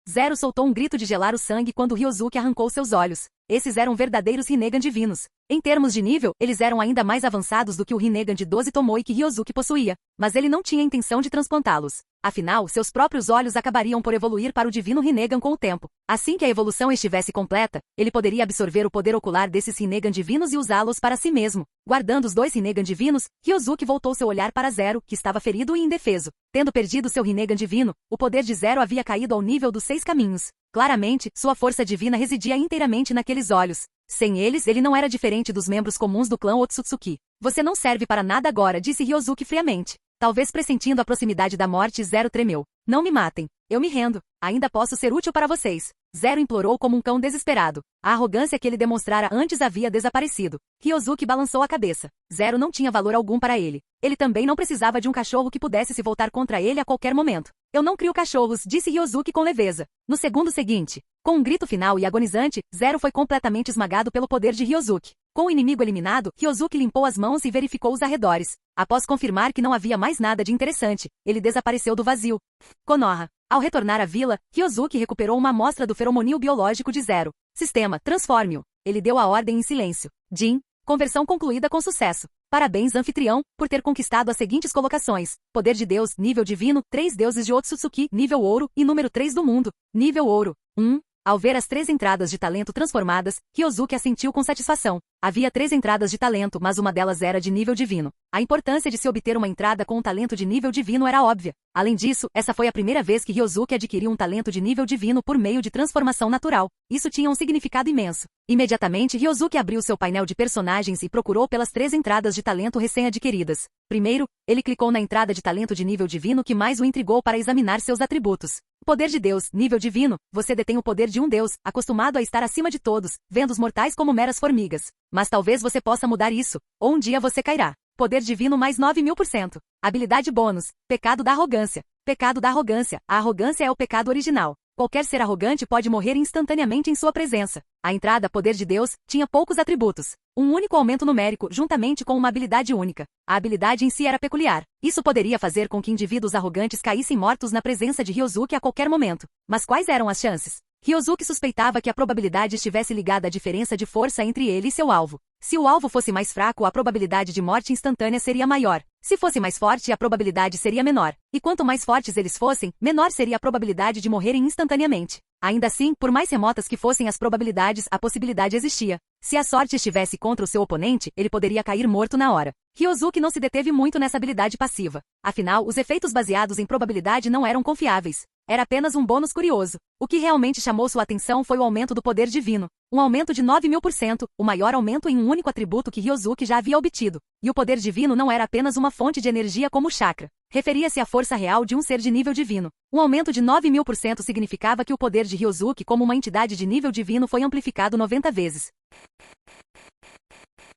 Zero soltou um grito de gelar o sangue quando Ryosuke arrancou seus olhos. Esses eram verdadeiros Rinnegan divinos. Em termos de nível, eles eram ainda mais avançados do que o Rinnegan de 12 Tomoe que Ryosuke possuía, mas ele não tinha intenção de transplantá-los. Afinal, seus próprios olhos acabariam por evoluir para o divino Rinnegan com o tempo. Assim que a evolução estivesse completa, ele poderia absorver o poder ocular desses Rinnegan divinos e usá-los para si mesmo. Guardando os 2 Rinnegan divinos, Ryosuke voltou seu olhar para Zero, que estava ferido e indefeso. Tendo perdido seu Rinnegan divino, o poder de Zero havia caído ao nível dos 6 caminhos. Claramente, sua força divina residia inteiramente naqueles olhos. Sem eles, ele não era diferente dos membros comuns do clã Otsutsuki. Você não serve para nada agora, disse Ryosuke friamente. Talvez pressentindo a proximidade da morte, Zero tremeu. Não me matem. Eu me rendo. Ainda posso ser útil para vocês. Zero implorou como um cão desesperado. A arrogância que ele demonstrara antes havia desaparecido. Ryosuke balançou a cabeça. Zero não tinha valor algum para ele. Ele também não precisava de um cachorro que pudesse se voltar contra ele a qualquer momento. Eu não crio cachorros, disse Ryosuke com leveza. No segundo seguinte, com um grito final e agonizante, Zero foi completamente esmagado pelo poder de Ryosuke. Com o inimigo eliminado, Ryosuke limpou as mãos e verificou os arredores. Após confirmar que não havia mais nada de interessante, ele desapareceu do vazio. Konoha. Ao retornar à vila, Ryosuke recuperou uma amostra do feromonil biológico de Zero. Sistema, transforme-o. Ele deu a ordem em silêncio. Jin. Conversão concluída com sucesso. Parabéns, anfitrião, por ter conquistado as seguintes colocações. Poder de Deus, nível divino, 3 deuses de Otsutsuki, nível ouro, e número 3 do mundo, nível ouro. 1. Ao ver as 3 entradas de talento transformadas, Ryosuke assentiu com satisfação. Havia 3 entradas de talento, mas uma delas era de nível divino. A importância de se obter uma entrada com um talento de nível divino era óbvia. Além disso, essa foi a primeira vez que Ryosuke adquiriu um talento de nível divino por meio de transformação natural. Isso tinha um significado imenso. Imediatamente, Ryosuke abriu seu painel de personagens e procurou pelas 3 entradas de talento recém-adquiridas. Primeiro, ele clicou na entrada de talento de nível divino que mais o intrigou para examinar seus atributos. Poder de Deus, nível divino, você detém o poder de um Deus, acostumado a estar acima de todos, vendo os mortais como meras formigas. Mas talvez você possa mudar isso, ou um dia você cairá. Poder divino mais 9.000%. Habilidade bônus, pecado da arrogância. Pecado da arrogância. A arrogância é o pecado original. Qualquer ser arrogante pode morrer instantaneamente em sua presença. A entrada Poder de Deus tinha poucos atributos. Um único aumento numérico juntamente com uma habilidade única. A habilidade em si era peculiar. Isso poderia fazer com que indivíduos arrogantes caíssem mortos na presença de Ryosuke a qualquer momento. Mas quais eram as chances? Ryosuke suspeitava que a probabilidade estivesse ligada à diferença de força entre ele e seu alvo. Se o alvo fosse mais fraco, a probabilidade de morte instantânea seria maior. Se fosse mais forte, a probabilidade seria menor. E quanto mais fortes eles fossem, menor seria a probabilidade de morrerem instantaneamente. Ainda assim, por mais remotas que fossem as probabilidades, a possibilidade existia. Se a sorte estivesse contra o seu oponente, ele poderia cair morto na hora. Ryosuke não se deteve muito nessa habilidade passiva. Afinal, os efeitos baseados em probabilidade não eram confiáveis. Era apenas um bônus curioso. O que realmente chamou sua atenção foi o aumento do poder divino. Um aumento de 9.000%, o maior aumento em um único atributo que Ryosuke já havia obtido. E o poder divino não era apenas uma fonte de energia como o chakra. Referia-se à força real de um ser de nível divino. Um aumento de 9.000% significava que o poder de Ryosuke como uma entidade de nível divino foi amplificado 90 vezes.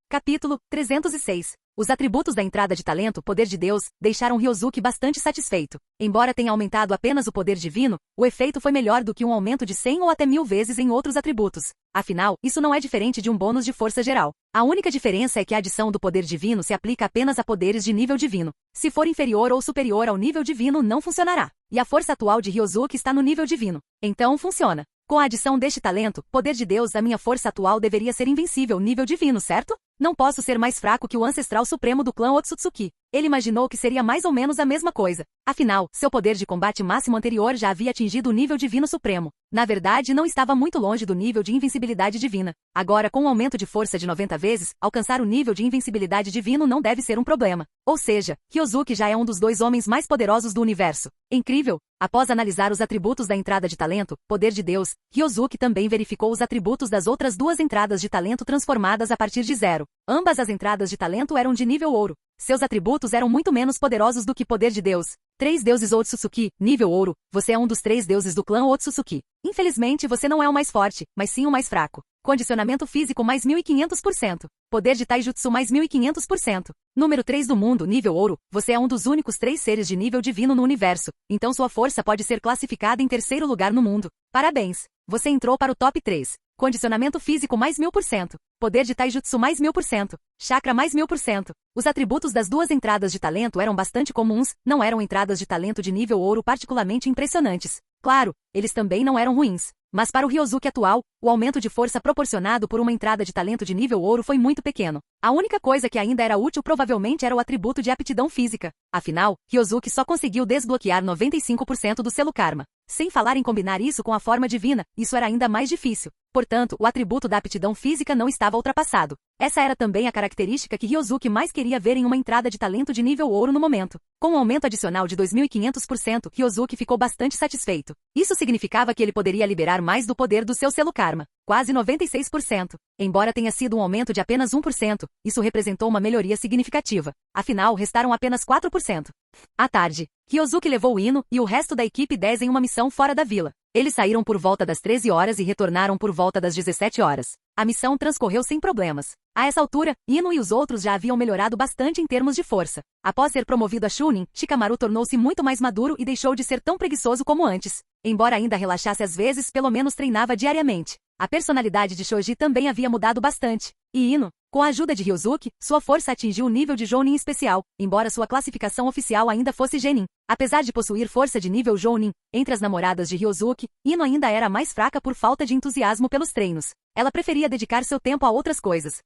Capítulo 306. Os atributos da entrada de talento Poder de Deus deixaram Ryosuke bastante satisfeito. Embora tenha aumentado apenas o poder divino, o efeito foi melhor do que um aumento de 100 ou até 1000 vezes em outros atributos. Afinal, isso não é diferente de um bônus de força geral. A única diferença é que a adição do poder divino se aplica apenas a poderes de nível divino. Se for inferior ou superior ao nível divino, não funcionará. E a força atual de Ryosuke está no nível divino. Então funciona. Com a adição deste talento, Poder de Deus, a minha força atual deveria ser invencível nível divino, certo? Não posso ser mais fraco que o ancestral supremo do clã Otsutsuki. Ele imaginou que seria mais ou menos a mesma coisa. Afinal, seu poder de combate máximo anterior já havia atingido o nível divino supremo. Na verdade, não estava muito longe do nível de invencibilidade divina. Agora, com um aumento de força de 90 vezes, alcançar o nível de invencibilidade divino não deve ser um problema. Ou seja, Ryosuke já é um dos 2 homens mais poderosos do universo. Incrível! Após analisar os atributos da entrada de talento, Poder de Deus, Ryosuke também verificou os atributos das outras 2 entradas de talento transformadas a partir de 0. Ambas as entradas de talento eram de nível ouro. Seus atributos eram muito menos poderosos do que Poder de Deus. 3 deuses Otsutsuki, nível ouro, você é um dos 3 deuses do clã Otsutsuki. Infelizmente você não é o mais forte, mas sim o mais fraco. Condicionamento físico mais 1500%. Poder de Taijutsu mais 1500%. Número 3 do mundo, nível ouro, você é um dos únicos 3 seres de nível divino no universo, então sua força pode ser classificada em terceiro lugar no mundo. Parabéns! Você entrou para o top 3. Condicionamento físico mais 1000%. Poder de taijutsu mais 1000%. Chakra mais 1000%. Os atributos das duas entradas de talento eram bastante comuns, não eram entradas de talento de nível ouro particularmente impressionantes. Claro, eles também não eram ruins. Mas para o Ryozuki atual, o aumento de força proporcionado por uma entrada de talento de nível ouro foi muito pequeno. A única coisa que ainda era útil provavelmente era o atributo de aptidão física. Afinal, Ryozuki só conseguiu desbloquear 95% do selo Karma. Sem falar em combinar isso com a forma divina, isso era ainda mais difícil. Portanto, o atributo da aptidão física não estava ultrapassado. Essa era também a característica que Ryozuki mais queria ver em uma entrada de talento de nível ouro no momento. Com um aumento adicional de 2500%, Ryozuki ficou bastante satisfeito. Isso significava que ele poderia liberar mais do poder do seu selo Karma, quase 96%. Embora tenha sido um aumento de apenas 1%, isso representou uma melhoria significativa. Afinal, restaram apenas 4%. À tarde, Ryozuki levou o Ino e o resto da equipe 10 em uma missão fora da vila. Eles saíram por volta das 13 horas e retornaram por volta das 17 horas. A missão transcorreu sem problemas. A essa altura, Ino e os outros já haviam melhorado bastante em termos de força. Após ser promovido a Chunin, Shikamaru tornou-se muito mais maduro e deixou de ser tão preguiçoso como antes. Embora ainda relaxasse às vezes, pelo menos treinava diariamente. A personalidade de Shoji também havia mudado bastante. E Ino, com a ajuda de Ryozuki, sua força atingiu o nível de Jounin especial, embora sua classificação oficial ainda fosse Genin. Apesar de possuir força de nível Jounin, entre as namoradas de Ryozuki, Ino ainda era mais fraca por falta de entusiasmo pelos treinos. Ela preferia dedicar seu tempo a outras coisas.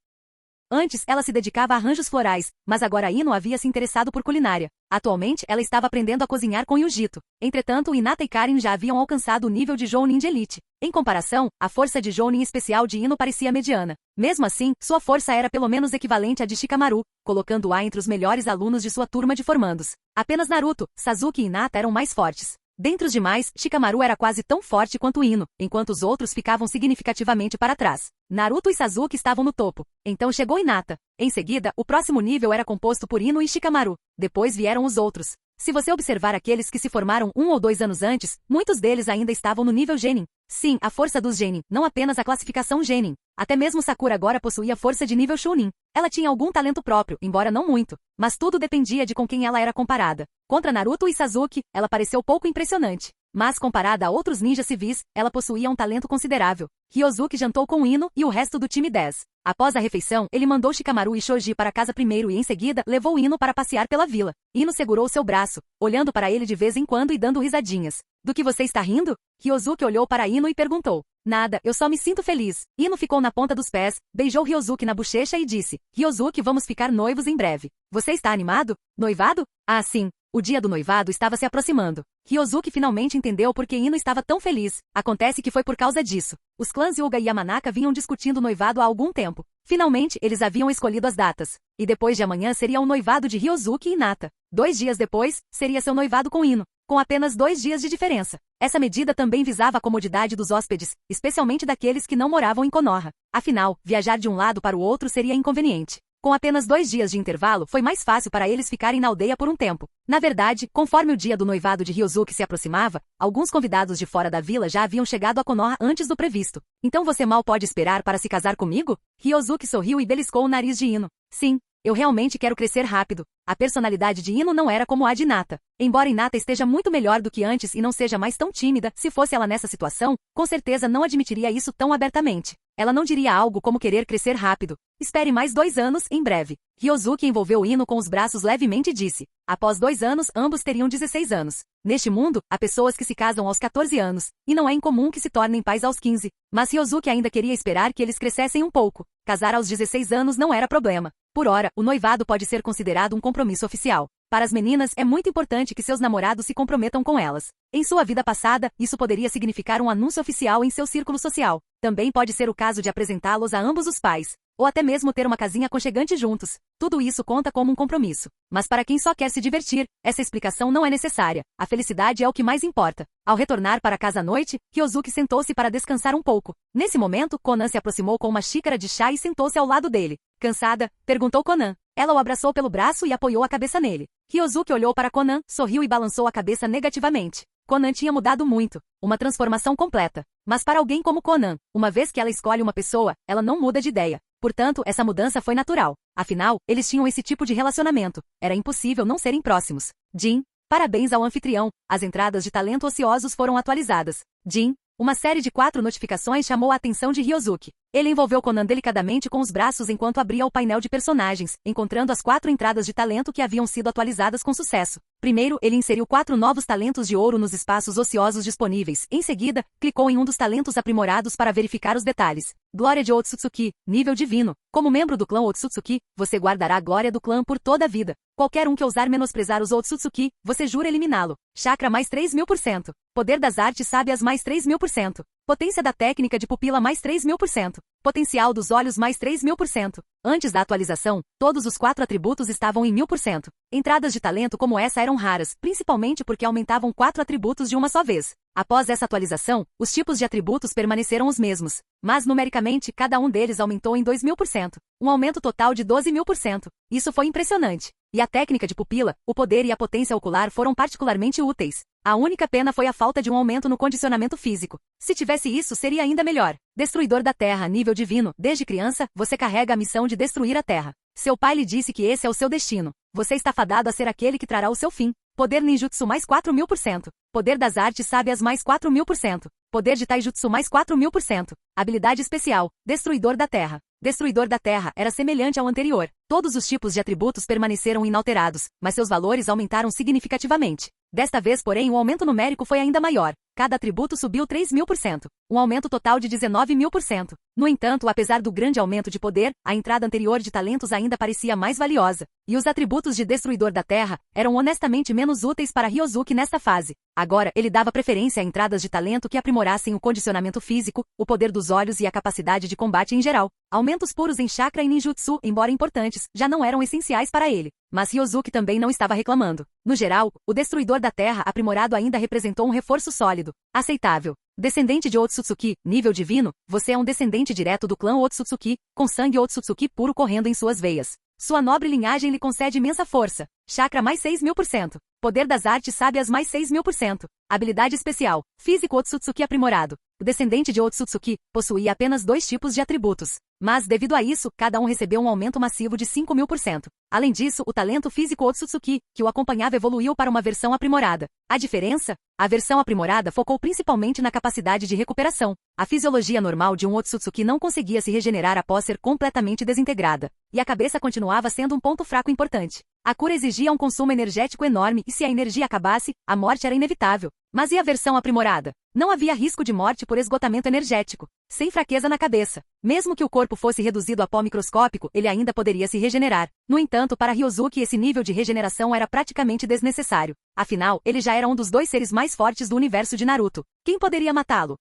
Antes, ela se dedicava a arranjos florais, mas agora Ino havia se interessado por culinária. Atualmente, ela estava aprendendo a cozinhar com Yujito. Entretanto, Hinata e Karin já haviam alcançado o nível de Jounin de elite. Em comparação, a força de Jounin especial de Ino parecia mediana. Mesmo assim, sua força era pelo menos equivalente à de Shikamaru, colocando-a entre os melhores alunos de sua turma de formandos. Apenas Naruto, Sasuke e Hinata eram mais fortes. Dentre os demais, Shikamaru era quase tão forte quanto Ino, enquanto os outros ficavam significativamente para trás. Naruto e Sasuke estavam no topo. Então chegou Hinata. Em seguida, o próximo nível era composto por Ino e Shikamaru. Depois vieram os outros. Se você observar aqueles que se formaram 1 ou 2 anos antes, muitos deles ainda estavam no nível Genin. Sim, a força dos Genin, não apenas a classificação Genin. Até mesmo Sakura agora possuía força de nível Chunin. Ela tinha algum talento próprio, embora não muito. Mas tudo dependia de com quem ela era comparada. Contra Naruto e Sasuke, ela pareceu pouco impressionante. Mas comparada a outros ninjas civis, ela possuía um talento considerável. Ryozuki jantou com Ino e o resto do time 10. Após a refeição, ele mandou Shikamaru e Shoji para casa primeiro e em seguida levou Ino para passear pela vila. Ino segurou seu braço, olhando para ele de vez em quando e dando risadinhas. Do que você está rindo? Ryozuki olhou para Ino e perguntou. Nada, eu só me sinto feliz. Ino ficou na ponta dos pés, beijou Ryozuki na bochecha e disse. Ryozuki, vamos ficar noivos em breve. Você está animado? Noivado? Ah, sim. O dia do noivado estava se aproximando. Ryozuki finalmente entendeu por que Ino estava tão feliz. Acontece que foi por causa disso. Os clãs Hyuga e Yamanaka vinham discutindo o noivado há algum tempo. Finalmente, eles haviam escolhido as datas. E depois de amanhã seria o noivado de Ryozuki e Hinata. 2 dias depois, seria seu noivado com Ino. Com apenas 2 dias de diferença. Essa medida também visava a comodidade dos hóspedes, especialmente daqueles que não moravam em Konoha. Afinal, viajar de um lado para o outro seria inconveniente. Com apenas 2 dias de intervalo, foi mais fácil para eles ficarem na aldeia por um tempo. Na verdade, conforme o dia do noivado de Ryozuki se aproximava, alguns convidados de fora da vila já haviam chegado a Konoha antes do previsto. Então você mal pode esperar para se casar comigo? Ryozuki sorriu e beliscou o nariz de Ino. Sim, eu realmente quero crescer rápido. A personalidade de Ino não era como a de Hinata. Embora Hinata esteja muito melhor do que antes e não seja mais tão tímida, se fosse ela nessa situação, com certeza não admitiria isso tão abertamente. Ela não diria algo como querer crescer rápido. Espere mais 2 anos, em breve. Ryozuki envolveu Ino com os braços levemente e disse. Após 2 anos, ambos teriam 16 anos. Neste mundo, há pessoas que se casam aos 14 anos, e não é incomum que se tornem pais aos 15. Mas Ryozuki ainda queria esperar que eles crescessem um pouco. Casar aos 16 anos não era problema. Por ora, o noivado pode ser considerado um compromisso oficial. Para as meninas, é muito importante que seus namorados se comprometam com elas. Em sua vida passada, isso poderia significar um anúncio oficial em seu círculo social. Também pode ser o caso de apresentá-los a ambos os pais. Ou até mesmo ter uma casinha aconchegante juntos. Tudo isso conta como um compromisso. Mas para quem só quer se divertir, essa explicação não é necessária. A felicidade é o que mais importa. Ao retornar para casa à noite, Ryozuki sentou-se para descansar um pouco. Nesse momento, Conan se aproximou com uma xícara de chá e sentou-se ao lado dele. Cansada? Perguntou Conan. Ela o abraçou pelo braço e apoiou a cabeça nele. Ryozuki olhou para Conan, sorriu e balançou a cabeça negativamente. Conan tinha mudado muito. Uma transformação completa. Mas para alguém como Conan, uma vez que ela escolhe uma pessoa, ela não muda de ideia. Portanto, essa mudança foi natural. Afinal, eles tinham esse tipo de relacionamento. Era impossível não serem próximos. Jin, parabéns ao anfitrião. As entradas de talento ociosos foram atualizadas. Jin, Uma série de 4 notificações chamou a atenção de Ryosuke. Ele envolveu Conan delicadamente com os braços enquanto abria o painel de personagens, encontrando as 4 entradas de talento que haviam sido atualizadas com sucesso. Primeiro, ele inseriu 4 novos talentos de ouro nos espaços ociosos disponíveis. Em seguida, clicou em um dos talentos aprimorados para verificar os detalhes. Glória de Otsutsuki, nível divino. Como membro do clã Otsutsuki, você guardará a glória do clã por toda a vida. Qualquer um que ousar menosprezar os Otsutsuki, você jura eliminá-lo. Chakra mais 3000%. Poder das artes sábias mais 3000%. Potência da técnica de pupila mais 3000%. Potencial dos olhos mais 3000%. Antes da atualização, todos os 4 atributos estavam em 1000%. Entradas de talento como essa eram raras, principalmente porque aumentavam 4 atributos de uma só vez. Após essa atualização, os tipos de atributos permaneceram os mesmos, mas numericamente cada um deles aumentou em 2000%, um aumento total de 12.000%. Isso foi impressionante. E a técnica de pupila, o poder e a potência ocular foram particularmente úteis. A única pena foi a falta de um aumento no condicionamento físico. Se tivesse isso, seria ainda melhor. Destruidor da Terra, nível divino. Desde criança, você carrega a missão de destruir a Terra. Seu pai lhe disse que esse é o seu destino. Você está fadado a ser aquele que trará o seu fim. Poder ninjutsu mais 4000%. Poder das artes sábias mais 4000%. Poder de taijutsu mais 4000%. Habilidade especial. Destruidor da Terra. Destruidor da Terra era semelhante ao anterior. Todos os tipos de atributos permaneceram inalterados, mas seus valores aumentaram significativamente. Desta vez, porém, o aumento numérico foi ainda maior. Cada atributo subiu 3000%, um aumento total de 19.000%. No entanto, apesar do grande aumento de poder, a entrada anterior de talentos ainda parecia mais valiosa, e os atributos de Destruidor da Terra eram honestamente menos úteis para Ryosuke nesta fase. Agora, ele dava preferência a entradas de talento que aprimorassem o condicionamento físico, o poder dos olhos e a capacidade de combate em geral. Aumentos puros em chakra e ninjutsu, embora importantes, já não eram essenciais para ele. Mas Ryosuke também não estava reclamando. No geral, o Destruidor da Terra aprimorado ainda representou um reforço sólido, aceitável. Descendente de Otsutsuki, nível divino, você é um descendente direto do clã Otsutsuki, com sangue Otsutsuki puro correndo em suas veias. Sua nobre linhagem lhe concede imensa força. Chakra mais 6000%. Poder das artes sábias mais 6000%. Habilidade especial. Físico Otsutsuki aprimorado. O descendente de Otsutsuki possuía apenas 2 tipos de atributos. Mas, devido a isso, cada um recebeu um aumento massivo de 5000%. Além disso, o talento físico Otsutsuki, que o acompanhava, evoluiu para uma versão aprimorada. A diferença? A versão aprimorada focou principalmente na capacidade de recuperação. A fisiologia normal de um Otsutsuki não conseguia se regenerar após ser completamente desintegrada. E a cabeça continuava sendo um ponto fraco importante. A cura exigia um consumo energético enorme e se a energia acabasse, a morte era inevitável. Mas e a versão aprimorada? Não havia risco de morte por esgotamento energético. Sem fraqueza na cabeça. Mesmo que o corpo fosse reduzido a pó microscópico, ele ainda poderia se regenerar. No entanto, para Ryosuke esse nível de regeneração era praticamente desnecessário. Afinal, ele já era um dos 2 seres mais fortes do universo de Naruto. Quem poderia matá-lo?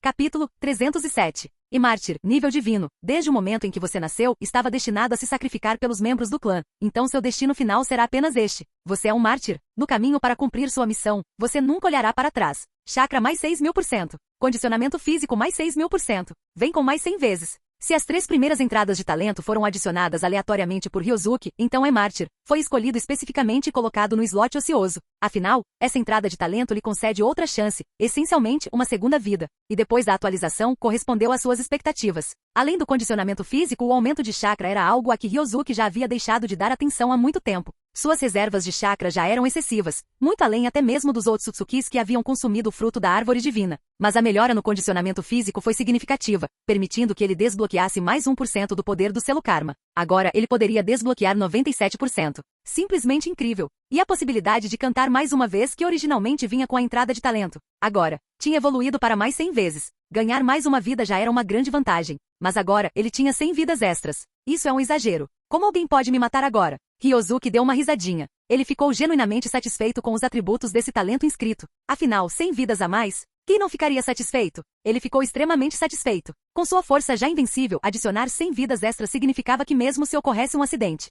Capítulo 307. E Mártir, nível divino. Desde o momento em que você nasceu, estava destinado a se sacrificar pelos membros do clã. Então seu destino final será apenas este. Você é um mártir. No caminho para cumprir sua missão, você nunca olhará para trás. Chakra mais 6000%. Condicionamento físico mais 6000%. Vem com mais 100 vezes. Se as 3 primeiras entradas de talento foram adicionadas aleatoriamente por Ryosuke, então é mártir. Foi escolhido especificamente e colocado no slot ocioso. Afinal, essa entrada de talento lhe concede outra chance, essencialmente uma segunda vida. E depois da atualização, correspondeu às suas expectativas. Além do condicionamento físico, o aumento de chakra era algo a que Ryosuke já havia deixado de dar atenção há muito tempo. Suas reservas de chakra já eram excessivas, muito além até mesmo dos Otsutsukis que haviam consumido o fruto da árvore divina. Mas a melhora no condicionamento físico foi significativa, permitindo que ele desbloqueasse mais 1% do poder do selo Karma. Agora ele poderia desbloquear 97%. Simplesmente incrível. E a possibilidade de cantar mais uma vez que originalmente vinha com a entrada de talento. Agora, tinha evoluído para mais 100 vezes. Ganhar mais uma vida já era uma grande vantagem. Mas agora, ele tinha 100 vidas extras. Isso é um exagero. Como alguém pode me matar agora? Ryosuke deu uma risadinha. Ele ficou genuinamente satisfeito com os atributos desse talento inscrito. Afinal, 100 vidas a mais? Quem não ficaria satisfeito? Ele ficou extremamente satisfeito. Com sua força já invencível, adicionar 100 vidas extras significava que mesmo se ocorresse um acidente,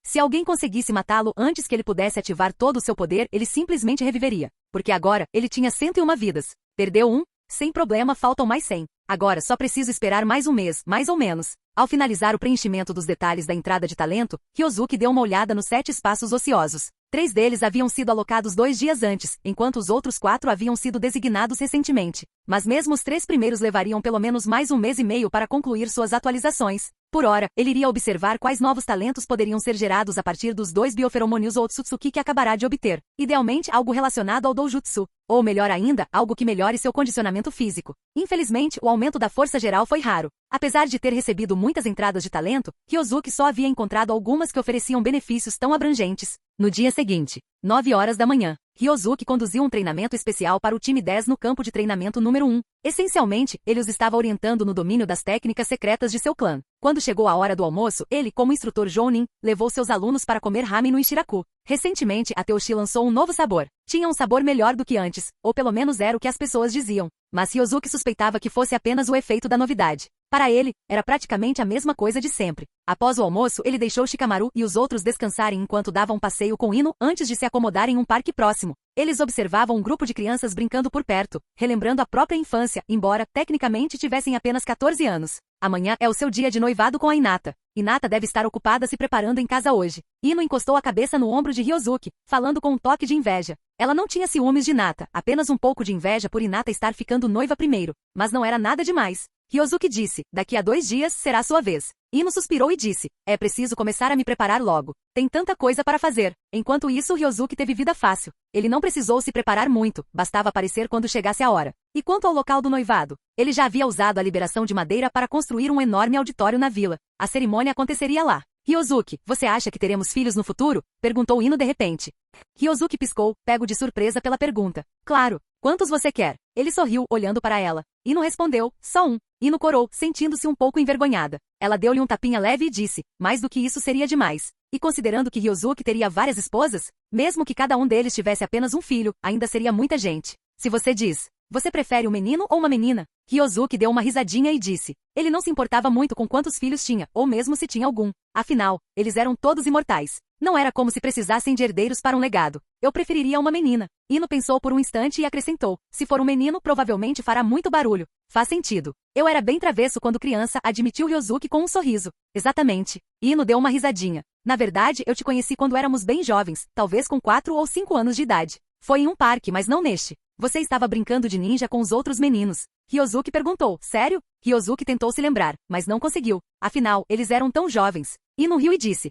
se alguém conseguisse matá-lo antes que ele pudesse ativar todo o seu poder, ele simplesmente reviveria. Porque agora, ele tinha 101 vidas. Perdeu um? Sem problema, faltam mais 100. Agora só preciso esperar mais um mês, mais ou menos. Ao finalizar o preenchimento dos detalhes da entrada de talento, Ryosuke deu uma olhada nos 7 espaços ociosos. 3 deles haviam sido alocados 2 dias antes, enquanto os outros 4 haviam sido designados recentemente. Mas mesmo os 3 primeiros levariam pelo menos mais um mês e meio para concluir suas atualizações. Por hora, ele iria observar quais novos talentos poderiam ser gerados a partir dos 2 bioferomônios Otsutsuki que acabará de obter. Idealmente, algo relacionado ao Doujutsu. Ou melhor ainda, algo que melhore seu condicionamento físico. Infelizmente, o aumento da força geral foi raro. Apesar de ter recebido muitas entradas de talento, Ryozuki só havia encontrado algumas que ofereciam benefícios tão abrangentes. No dia seguinte, 9 horas da manhã, Ryozuki conduziu um treinamento especial para o time 10 no campo de treinamento número 1. Essencialmente, ele os estava orientando no domínio das técnicas secretas de seu clã. Quando chegou a hora do almoço, ele, como instrutor Jounin, levou seus alunos para comer ramen no Ishiraku. Recentemente, a Teushi lançou um novo sabor. Tinha um sabor melhor do que antes, ou pelo menos era o que as pessoas diziam. Mas Ryozuki suspeitava que fosse apenas o efeito da novidade. Para ele, era praticamente a mesma coisa de sempre. Após o almoço, ele deixou Shikamaru e os outros descansarem enquanto davam um passeio com Ino antes de se acomodar em um parque próximo. Eles observavam um grupo de crianças brincando por perto, relembrando a própria infância, embora, tecnicamente, tivessem apenas 14 anos. Amanhã é o seu dia de noivado com a Hinata. Hinata deve estar ocupada se preparando em casa hoje. Ino encostou a cabeça no ombro de Ryozuki, falando com um toque de inveja. Ela não tinha ciúmes de Hinata, apenas um pouco de inveja por Hinata estar ficando noiva primeiro. Mas não era nada demais. Ryozuki disse, daqui a 2 dias será sua vez. Ino suspirou e disse, é preciso começar a me preparar logo. Tem tanta coisa para fazer. Enquanto isso, Ryozuki teve vida fácil. Ele não precisou se preparar muito, bastava aparecer quando chegasse a hora. E quanto ao local do noivado? Ele já havia usado a liberação de madeira para construir um enorme auditório na vila. A cerimônia aconteceria lá. Ryozuki, você acha que teremos filhos no futuro? Perguntou Ino de repente. Ryozuki piscou, pego de surpresa pela pergunta. Claro. Quantos você quer? Ele sorriu, olhando para ela. Ino respondeu, só um. Ino corou, sentindo-se um pouco envergonhada. Ela deu-lhe um tapinha leve e disse, mais do que isso seria demais. E considerando que Ryozuki teria várias esposas, mesmo que cada um deles tivesse apenas um filho, ainda seria muita gente. Se você diz, você prefere um menino ou uma menina? Ryozuki deu uma risadinha e disse. Ele não se importava muito com quantos filhos tinha, ou mesmo se tinha algum. Afinal, eles eram todos imortais. Não era como se precisassem de herdeiros para um legado. Eu preferiria uma menina. Ino pensou por um instante e acrescentou. Se for um menino, provavelmente fará muito barulho. Faz sentido. Eu era bem travesso quando criança, admitiu Ryozuki com um sorriso. Exatamente. Ino deu uma risadinha. Na verdade, eu te conheci quando éramos bem jovens, talvez com 4 ou 5 anos de idade. Foi em um parque, mas não neste. Você estava brincando de ninja com os outros meninos. Ryozuki perguntou, sério? Ryozuki tentou se lembrar, mas não conseguiu. Afinal, eles eram tão jovens. Ino riu e disse,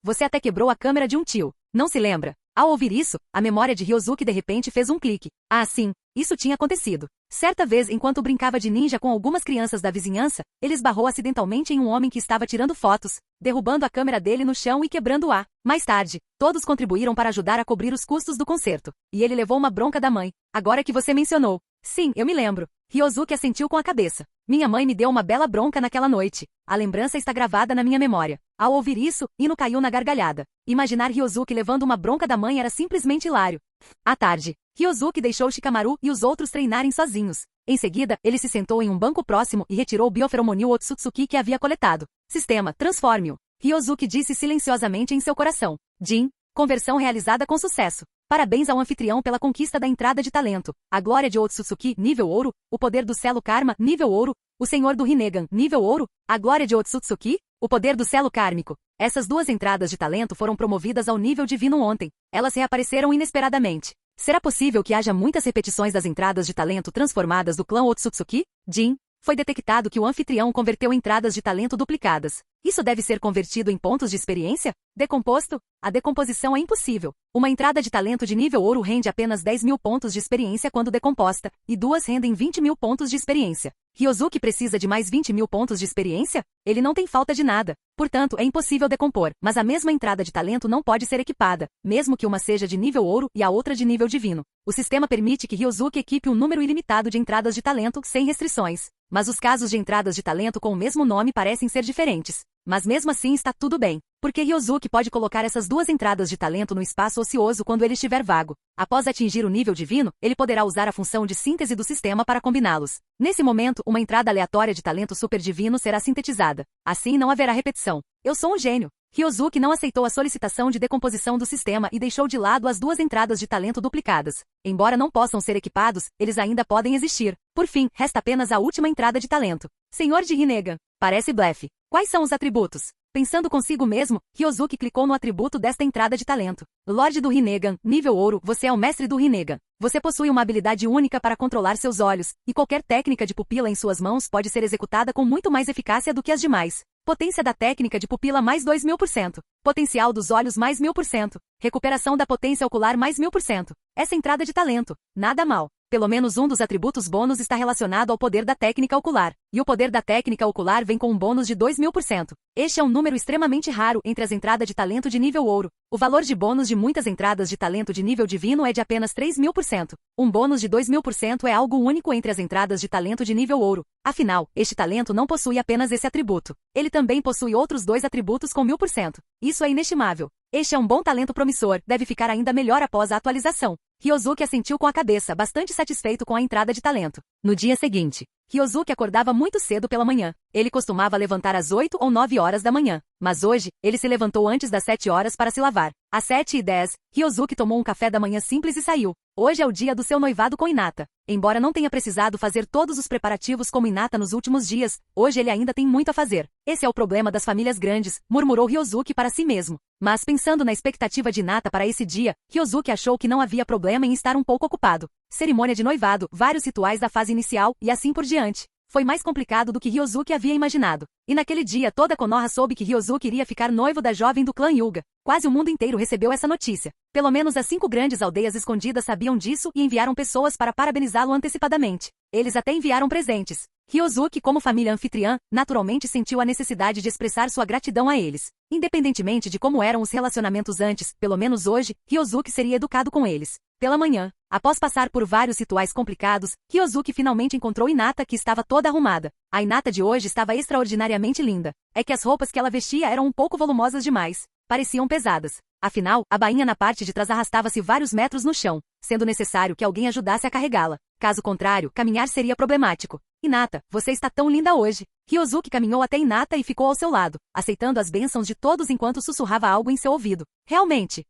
você até quebrou a câmera de um tio. Não se lembra? Ao ouvir isso, a memória de Ryozuki de repente fez um clique. Ah, sim, isso tinha acontecido. Certa vez, enquanto brincava de ninja com algumas crianças da vizinhança, ele esbarrou acidentalmente em um homem que estava tirando fotos, derrubando a câmera dele no chão e quebrando-a. Mais tarde, todos contribuíram para ajudar a cobrir os custos do concerto, e ele levou uma bronca da mãe. Agora que você mencionou. Sim, eu me lembro. Ryozuki assentiu com a cabeça. Minha mãe me deu uma bela bronca naquela noite. A lembrança está gravada na minha memória. Ao ouvir isso, Ino caiu na gargalhada. Imaginar Ryozuki levando uma bronca da mãe era simplesmente hilário. À tarde, Ryozuki deixou Shikamaru e os outros treinarem sozinhos. Em seguida, ele se sentou em um banco próximo e retirou o bioferomônio Otsutsuki que havia coletado. Sistema, transforme-o. Ryozuki disse silenciosamente em seu coração. Jin, conversão realizada com sucesso. Parabéns ao anfitrião pela conquista da entrada de talento. A glória de Otsutsuki, nível ouro. O poder do selo karma, nível ouro. O senhor do Rinnegan, nível ouro. A glória de Otsutsuki, o poder do selo kármico. Essas 2 entradas de talento foram promovidas ao nível divino ontem. Elas reapareceram inesperadamente. Será possível que haja muitas repetições das entradas de talento transformadas do clã Otsutsuki? Jin, foi detectado que o anfitrião converteu entradas de talento duplicadas. Isso deve ser convertido em pontos de experiência? Decomposto? A decomposição é impossível. Uma entrada de talento de nível ouro rende apenas 10.000 pontos de experiência quando decomposta, e 2 rendem 20.000 pontos de experiência. Ryozuki precisa de mais 20.000 pontos de experiência? Ele não tem falta de nada. Portanto, é impossível decompor, mas a mesma entrada de talento não pode ser equipada, mesmo que uma seja de nível ouro e a outra de nível divino. O sistema permite que Ryozuki equipe um número ilimitado de entradas de talento sem restrições. Mas os casos de entradas de talento com o mesmo nome parecem ser diferentes. Mas mesmo assim está tudo bem, porque Ryozuki pode colocar essas 2 entradas de talento no espaço ocioso quando ele estiver vago. Após atingir o nível divino, ele poderá usar a função de síntese do sistema para combiná-los. Nesse momento, uma entrada aleatória de talento superdivino será sintetizada. Assim não haverá repetição. Eu sou um gênio. Ryozuki não aceitou a solicitação de decomposição do sistema e deixou de lado as 2 entradas de talento duplicadas. Embora não possam ser equipados, eles ainda podem existir. Por fim, resta apenas a última entrada de talento. Senhor de Rinnegan, parece blefe. Quais são os atributos? Pensando consigo mesmo, Ryozuki clicou no atributo desta entrada de talento. Lorde do Rinnegan, nível ouro, você é o mestre do Rinnegan. Você possui uma habilidade única para controlar seus olhos, e qualquer técnica de pupila em suas mãos pode ser executada com muito mais eficácia do que as demais. Potência da técnica de pupila mais 2000%. Potencial dos olhos mais 1000%. Recuperação da potência ocular mais 1000%. Essa entrada de talento. Nada mal. Pelo menos um dos atributos bônus está relacionado ao poder da técnica ocular. E o poder da técnica ocular vem com um bônus de 2000%. Este é um número extremamente raro entre as entradas de talento de nível ouro. O valor de bônus de muitas entradas de talento de nível divino é de apenas 3000%. Um bônus de 2000% é algo único entre as entradas de talento de nível ouro. Afinal, este talento não possui apenas esse atributo. Ele também possui outros dois atributos com 1000%. Isso é inestimável. Este é um bom talento promissor, deve ficar ainda melhor após a atualização. Ryosuke assentiu com a cabeça, bastante satisfeito com a entrada de talento. No dia seguinte, Ryosuke acordava muito cedo pela manhã. Ele costumava levantar às 8 ou 9 horas da manhã. Mas hoje, ele se levantou antes das 7 horas para se lavar. Às 7h10, Ryosuke tomou um café da manhã simples e saiu. Hoje é o dia do seu noivado com Hinata. Embora não tenha precisado fazer todos os preparativos como Hinata nos últimos dias, hoje ele ainda tem muito a fazer. Esse é o problema das famílias grandes, murmurou Ryosuke para si mesmo. Mas pensando na expectativa de Hinata para esse dia, Ryosuke achou que não havia problema em estar um pouco ocupado. Cerimônia de noivado, vários rituais da fase inicial e assim por diante. Foi mais complicado do que Ryosuke havia imaginado. E naquele dia toda Konoha soube que Ryosuke iria ficar noivo da jovem do clã Hyuga. Quase o mundo inteiro recebeu essa notícia. Pelo menos as 5 grandes aldeias escondidas sabiam disso e enviaram pessoas para parabenizá-lo antecipadamente. Eles até enviaram presentes. Ryosuke, como família anfitriã, naturalmente sentiu a necessidade de expressar sua gratidão a eles. Independentemente de como eram os relacionamentos antes, pelo menos hoje, Ryosuke seria educado com eles. Pela manhã, após passar por vários rituais complicados, Ryosuke finalmente encontrou Hinata, que estava toda arrumada. A Hinata de hoje estava extraordinariamente linda. É que as roupas que ela vestia eram um pouco volumosas demais. Pareciam pesadas. Afinal, a bainha na parte de trás arrastava-se vários metros no chão, sendo necessário que alguém ajudasse a carregá-la. Caso contrário, caminhar seria problemático. Hinata, você está tão linda hoje. Ryosuke caminhou até Hinata e ficou ao seu lado, aceitando as bênçãos de todos enquanto sussurrava algo em seu ouvido. Realmente.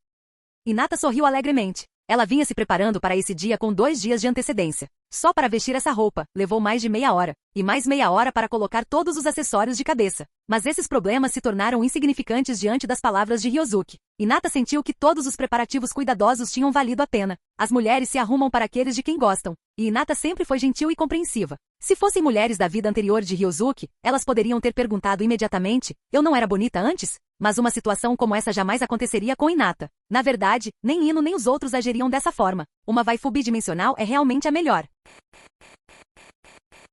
Hinata sorriu alegremente. Ela vinha se preparando para esse dia com 2 dias de antecedência. Só para vestir essa roupa, levou mais de meia hora. E mais meia hora para colocar todos os acessórios de cabeça. Mas esses problemas se tornaram insignificantes diante das palavras de Ryosuke. Hinata sentiu que todos os preparativos cuidadosos tinham valido a pena. As mulheres se arrumam para aqueles de quem gostam. E Hinata sempre foi gentil e compreensiva. Se fossem mulheres da vida anterior de Ryosuke, elas poderiam ter perguntado imediatamente, eu não era bonita antes? Mas uma situação como essa jamais aconteceria com Hinata. Na verdade, nem Ino nem os outros agiriam dessa forma. Uma waifu bidimensional é realmente a melhor.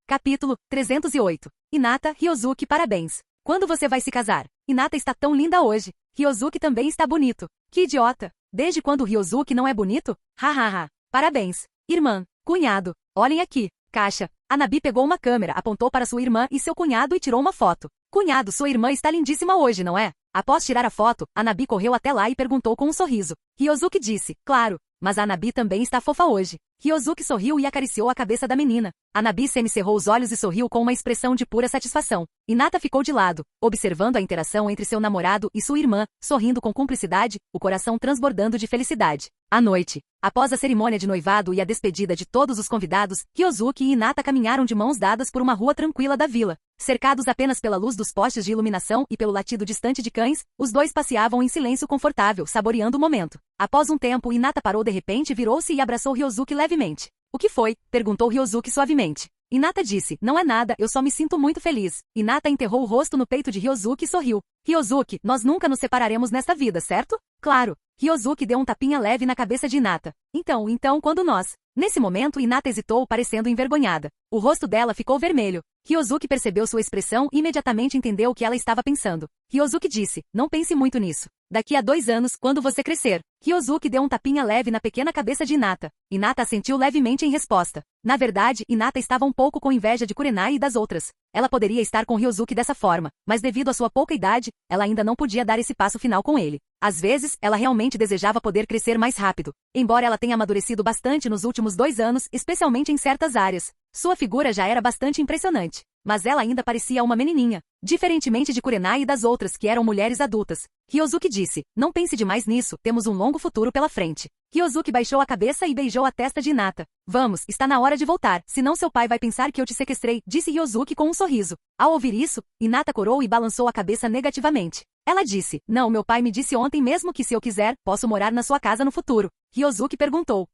Capítulo 308. Hinata, Ryosuke, parabéns. Quando você vai se casar? Hinata está tão linda hoje. Ryosuke também está bonito. Que idiota. Desde quando Ryosuke não é bonito? Hahaha. Parabéns. Irmã. Cunhado. Olhem aqui. Caixa. Hanabi pegou uma câmera, apontou para sua irmã e seu cunhado e tirou uma foto. Cunhado, sua irmã está lindíssima hoje, não é? Após tirar a foto, Hanabi correu até lá e perguntou com um sorriso. Ryosuke disse, claro, mas a Hanabi também está fofa hoje. Ryosuke sorriu e acariciou a cabeça da menina. Hanabi semicerrou os olhos e sorriu com uma expressão de pura satisfação. Hinata ficou de lado, observando a interação entre seu namorado e sua irmã, sorrindo com cumplicidade, o coração transbordando de felicidade. À noite, após a cerimônia de noivado e a despedida de todos os convidados, Ryosuke e Hinata caminharam de mãos dadas por uma rua tranquila da vila. Cercados apenas pela luz dos postes de iluminação e pelo latido distante de cães, os dois passeavam em silêncio confortável, saboreando o momento. Após um tempo, Hinata parou de repente, virou-se e abraçou Ryosuke levemente. O que foi? Perguntou Ryosuke suavemente. Hinata disse, não é nada, eu só me sinto muito feliz. Hinata enterrou o rosto no peito de Ryosuke e sorriu. Ryosuke, nós nunca nos separaremos nesta vida, certo? Claro. Ryosuke deu um tapinha leve na cabeça de Hinata. Então, quando nós... Nesse momento, Hinata hesitou, parecendo envergonhada. O rosto dela ficou vermelho. Ryosuke percebeu sua expressão e imediatamente entendeu o que ela estava pensando. Ryosuke disse, não pense muito nisso. Daqui a 2 anos, quando você crescer. Ryosuke deu um tapinha leve na pequena cabeça de Hinata. Hinata assentiu levemente em resposta. Na verdade, Hinata estava um pouco com inveja de Kurenai e das outras. Ela poderia estar com Ryosuke dessa forma, mas devido à sua pouca idade, ela ainda não podia dar esse passo final com ele. Às vezes, ela realmente desejava poder crescer mais rápido. Embora ela tenha amadurecido bastante nos últimos 2 anos, especialmente em certas áreas. Sua figura já era bastante impressionante. Mas ela ainda parecia uma menininha. Diferentemente de Kurenai e das outras que eram mulheres adultas. Ryosuke disse, não pense demais nisso, temos um longo futuro pela frente. Ryosuke baixou a cabeça e beijou a testa de Hinata. Vamos, está na hora de voltar, senão seu pai vai pensar que eu te sequestrei, disse Ryosuke com um sorriso. Ao ouvir isso, Hinata corou e balançou a cabeça negativamente. Ela disse, não, meu pai me disse ontem mesmo que se eu quiser, posso morar na sua casa no futuro. Ryosuke perguntou,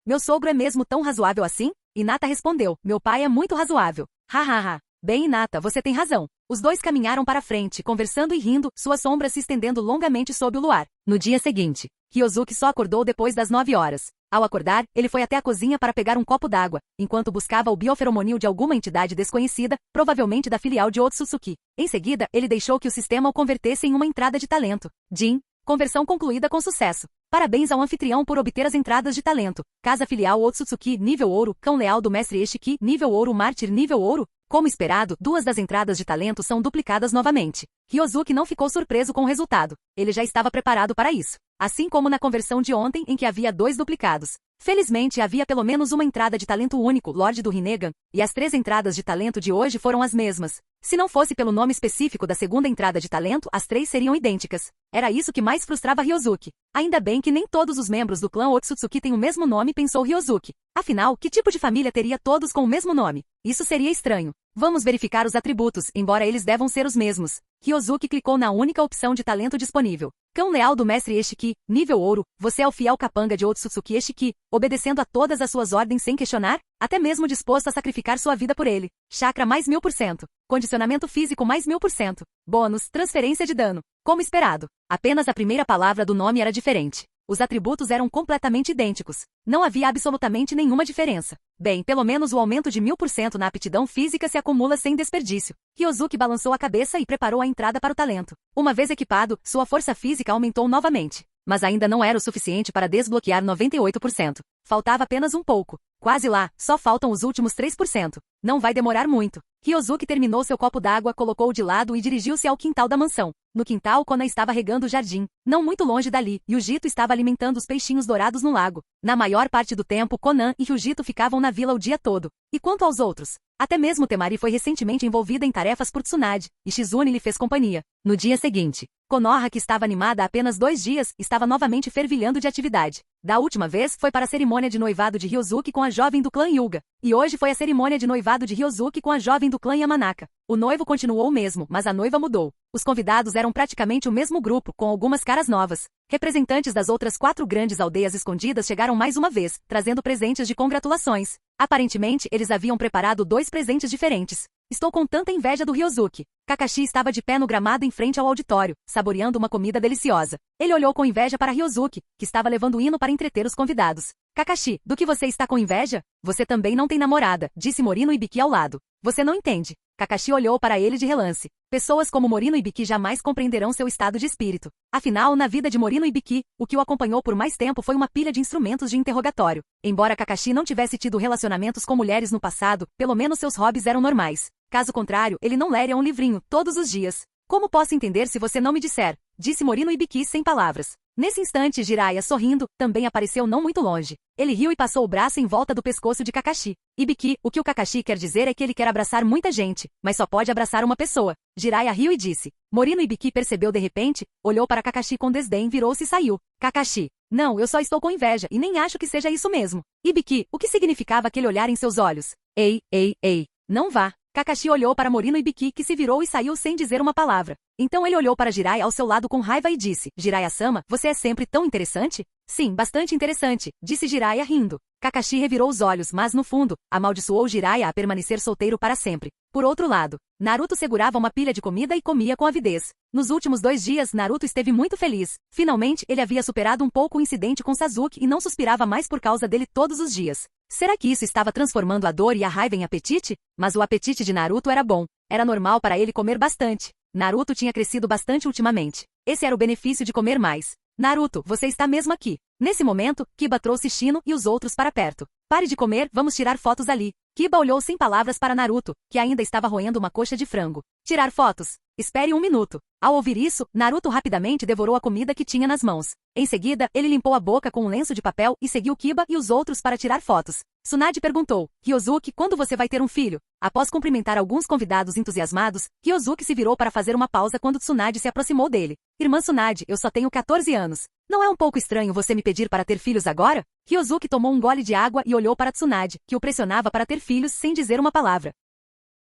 meu sogro é mesmo tão razoável assim? Hinata respondeu, meu pai é muito razoável. Hahaha. Bem, Hinata, você tem razão. Os dois caminharam para frente, conversando e rindo, suas sombras se estendendo longamente sob o luar. No dia seguinte, Ryosuke só acordou depois das 9 horas. Ao acordar, ele foi até a cozinha para pegar um copo d'água, enquanto buscava o bioferomonil de alguma entidade desconhecida, provavelmente da filial de Otsutsuki. Em seguida, ele deixou que o sistema o convertesse em uma entrada de talento. Jin, conversão concluída com sucesso. Parabéns ao anfitrião por obter as entradas de talento. Casa filial Otsutsuki, nível ouro, cão leal do mestre Eshiki, nível ouro, mártir, nível ouro. Como esperado, 2 das entradas de talento são duplicadas novamente. Ryosuke não ficou surpreso com o resultado. Ele já estava preparado para isso. Assim como na conversão de ontem em que havia 2 duplicados. Felizmente havia pelo menos uma entrada de talento único, Lorde do Rinnegan, e as 3 entradas de talento de hoje foram as mesmas. Se não fosse pelo nome específico da segunda entrada de talento, as 3 seriam idênticas. Era isso que mais frustrava Ryosuke. Ainda bem que nem todos os membros do clã Otsutsuki têm o mesmo nome, pensou Ryosuke. Afinal, que tipo de família teria todos com o mesmo nome? Isso seria estranho. Vamos verificar os atributos, embora eles devam ser os mesmos. Ryosuke clicou na única opção de talento disponível. Cão leal do mestre Eshiki, nível ouro, você é o fiel capanga de Otsutsuki Eshiki, obedecendo a todas as suas ordens sem questionar, até mesmo disposto a sacrificar sua vida por ele. Chakra mais 1000%. Condicionamento físico mais 1000%. Bônus, transferência de dano. Como esperado. Apenas a primeira palavra do nome era diferente. Os atributos eram completamente idênticos. Não havia absolutamente nenhuma diferença. Bem, pelo menos o aumento de 1000% na aptidão física se acumula sem desperdício. Ryosuke balançou a cabeça e preparou a entrada para o talento. Uma vez equipado, sua força física aumentou novamente. Mas ainda não era o suficiente para desbloquear 98%. Faltava apenas um pouco. Quase lá, só faltam os últimos 3%. Não vai demorar muito. Ryosuke terminou seu copo d'água, colocou-o de lado e dirigiu-se ao quintal da mansão. No quintal, Konan estava regando o jardim. Não muito longe dali, Ryujito estava alimentando os peixinhos dourados no lago. Na maior parte do tempo, Konan e Ryujito ficavam na vila o dia todo. E quanto aos outros? Até mesmo Temari foi recentemente envolvida em tarefas por Tsunade, e Shizune lhe fez companhia. No dia seguinte, Konoha, que estava animada há apenas 2 dias, estava novamente fervilhando de atividade. Da última vez, foi para a cerimônia de noivado de Ryosuke com a jovem do clã Hyuga. E hoje foi a cerimônia de noivado de Ryosuke com a jovem do clã Yamanaka. O noivo continuou o mesmo, mas a noiva mudou. Os convidados eram praticamente o mesmo grupo, com algumas caras novas. Representantes das outras 4 grandes aldeias escondidas chegaram mais uma vez, trazendo presentes de congratulações. Aparentemente, eles haviam preparado 2 presentes diferentes. Estou com tanta inveja do Ryosuke. Kakashi estava de pé no gramado em frente ao auditório, saboreando uma comida deliciosa. Ele olhou com inveja para Ryosuke, que estava levando hino para entreter os convidados. Kakashi, do que você está com inveja? Você também não tem namorada, disse Morino Ibiki ao lado. Você não entende. Kakashi olhou para ele de relance. Pessoas como Morino Ibiki jamais compreenderão seu estado de espírito. Afinal, na vida de Morino Ibiki, o que o acompanhou por mais tempo foi uma pilha de instrumentos de interrogatório. Embora Kakashi não tivesse tido relacionamentos com mulheres no passado, pelo menos seus hobbies eram normais. Caso contrário, ele não leria um livrinho todos os dias. Como posso entender se você não me disser? Disse Morino Ibiki sem palavras. Nesse instante, Jiraiya, sorrindo, também apareceu não muito longe. Ele riu e passou o braço em volta do pescoço de Kakashi. Ibiki, o que o Kakashi quer dizer é que ele quer abraçar muita gente, mas só pode abraçar uma pessoa. Jiraiya riu e disse. Morino Ibiki percebeu de repente, olhou para Kakashi com desdém, virou-se e saiu. Kakashi. Não, eu só estou com inveja, e nem acho que seja isso mesmo. Ibiki, o que significava aquele olhar em seus olhos? Ei, ei, ei. Não vá. Kakashi olhou para Morino Ibiki, que se virou e saiu sem dizer uma palavra. Então ele olhou para Jiraiya ao seu lado com raiva e disse, Jiraiya-sama, você é sempre tão interessante? Sim, bastante interessante, disse Jiraiya rindo. Kakashi revirou os olhos, mas no fundo, amaldiçoou Jiraiya a permanecer solteiro para sempre. Por outro lado, Naruto segurava uma pilha de comida e comia com avidez. Nos últimos 2 dias, Naruto esteve muito feliz. Finalmente, ele havia superado um pouco o incidente com Sasuke e não suspirava mais por causa dele todos os dias. Será que isso estava transformando a dor e a raiva em apetite? Mas o apetite de Naruto era bom. Era normal para ele comer bastante. Naruto tinha crescido bastante ultimamente. Esse era o benefício de comer mais. Naruto, você está mesmo aqui. Nesse momento, Kiba trouxe Shino e os outros para perto. Pare de comer, vamos tirar fotos ali. Kiba olhou sem palavras para Naruto, que ainda estava roendo uma coxa de frango. Tirar fotos? Espere 1 minuto. Ao ouvir isso, Naruto rapidamente devorou a comida que tinha nas mãos. Em seguida, ele limpou a boca com um lenço de papel e seguiu Kiba e os outros para tirar fotos. Tsunade perguntou, Ryosuke, quando você vai ter um filho? Após cumprimentar alguns convidados entusiasmados, Ryosuke se virou para fazer uma pausa quando Tsunade se aproximou dele. Irmã Tsunade, eu só tenho 14 anos. Não é um pouco estranho você me pedir para ter filhos agora? Ryosuke tomou um gole de água e olhou para Tsunade, que o pressionava para ter filhos sem dizer uma palavra.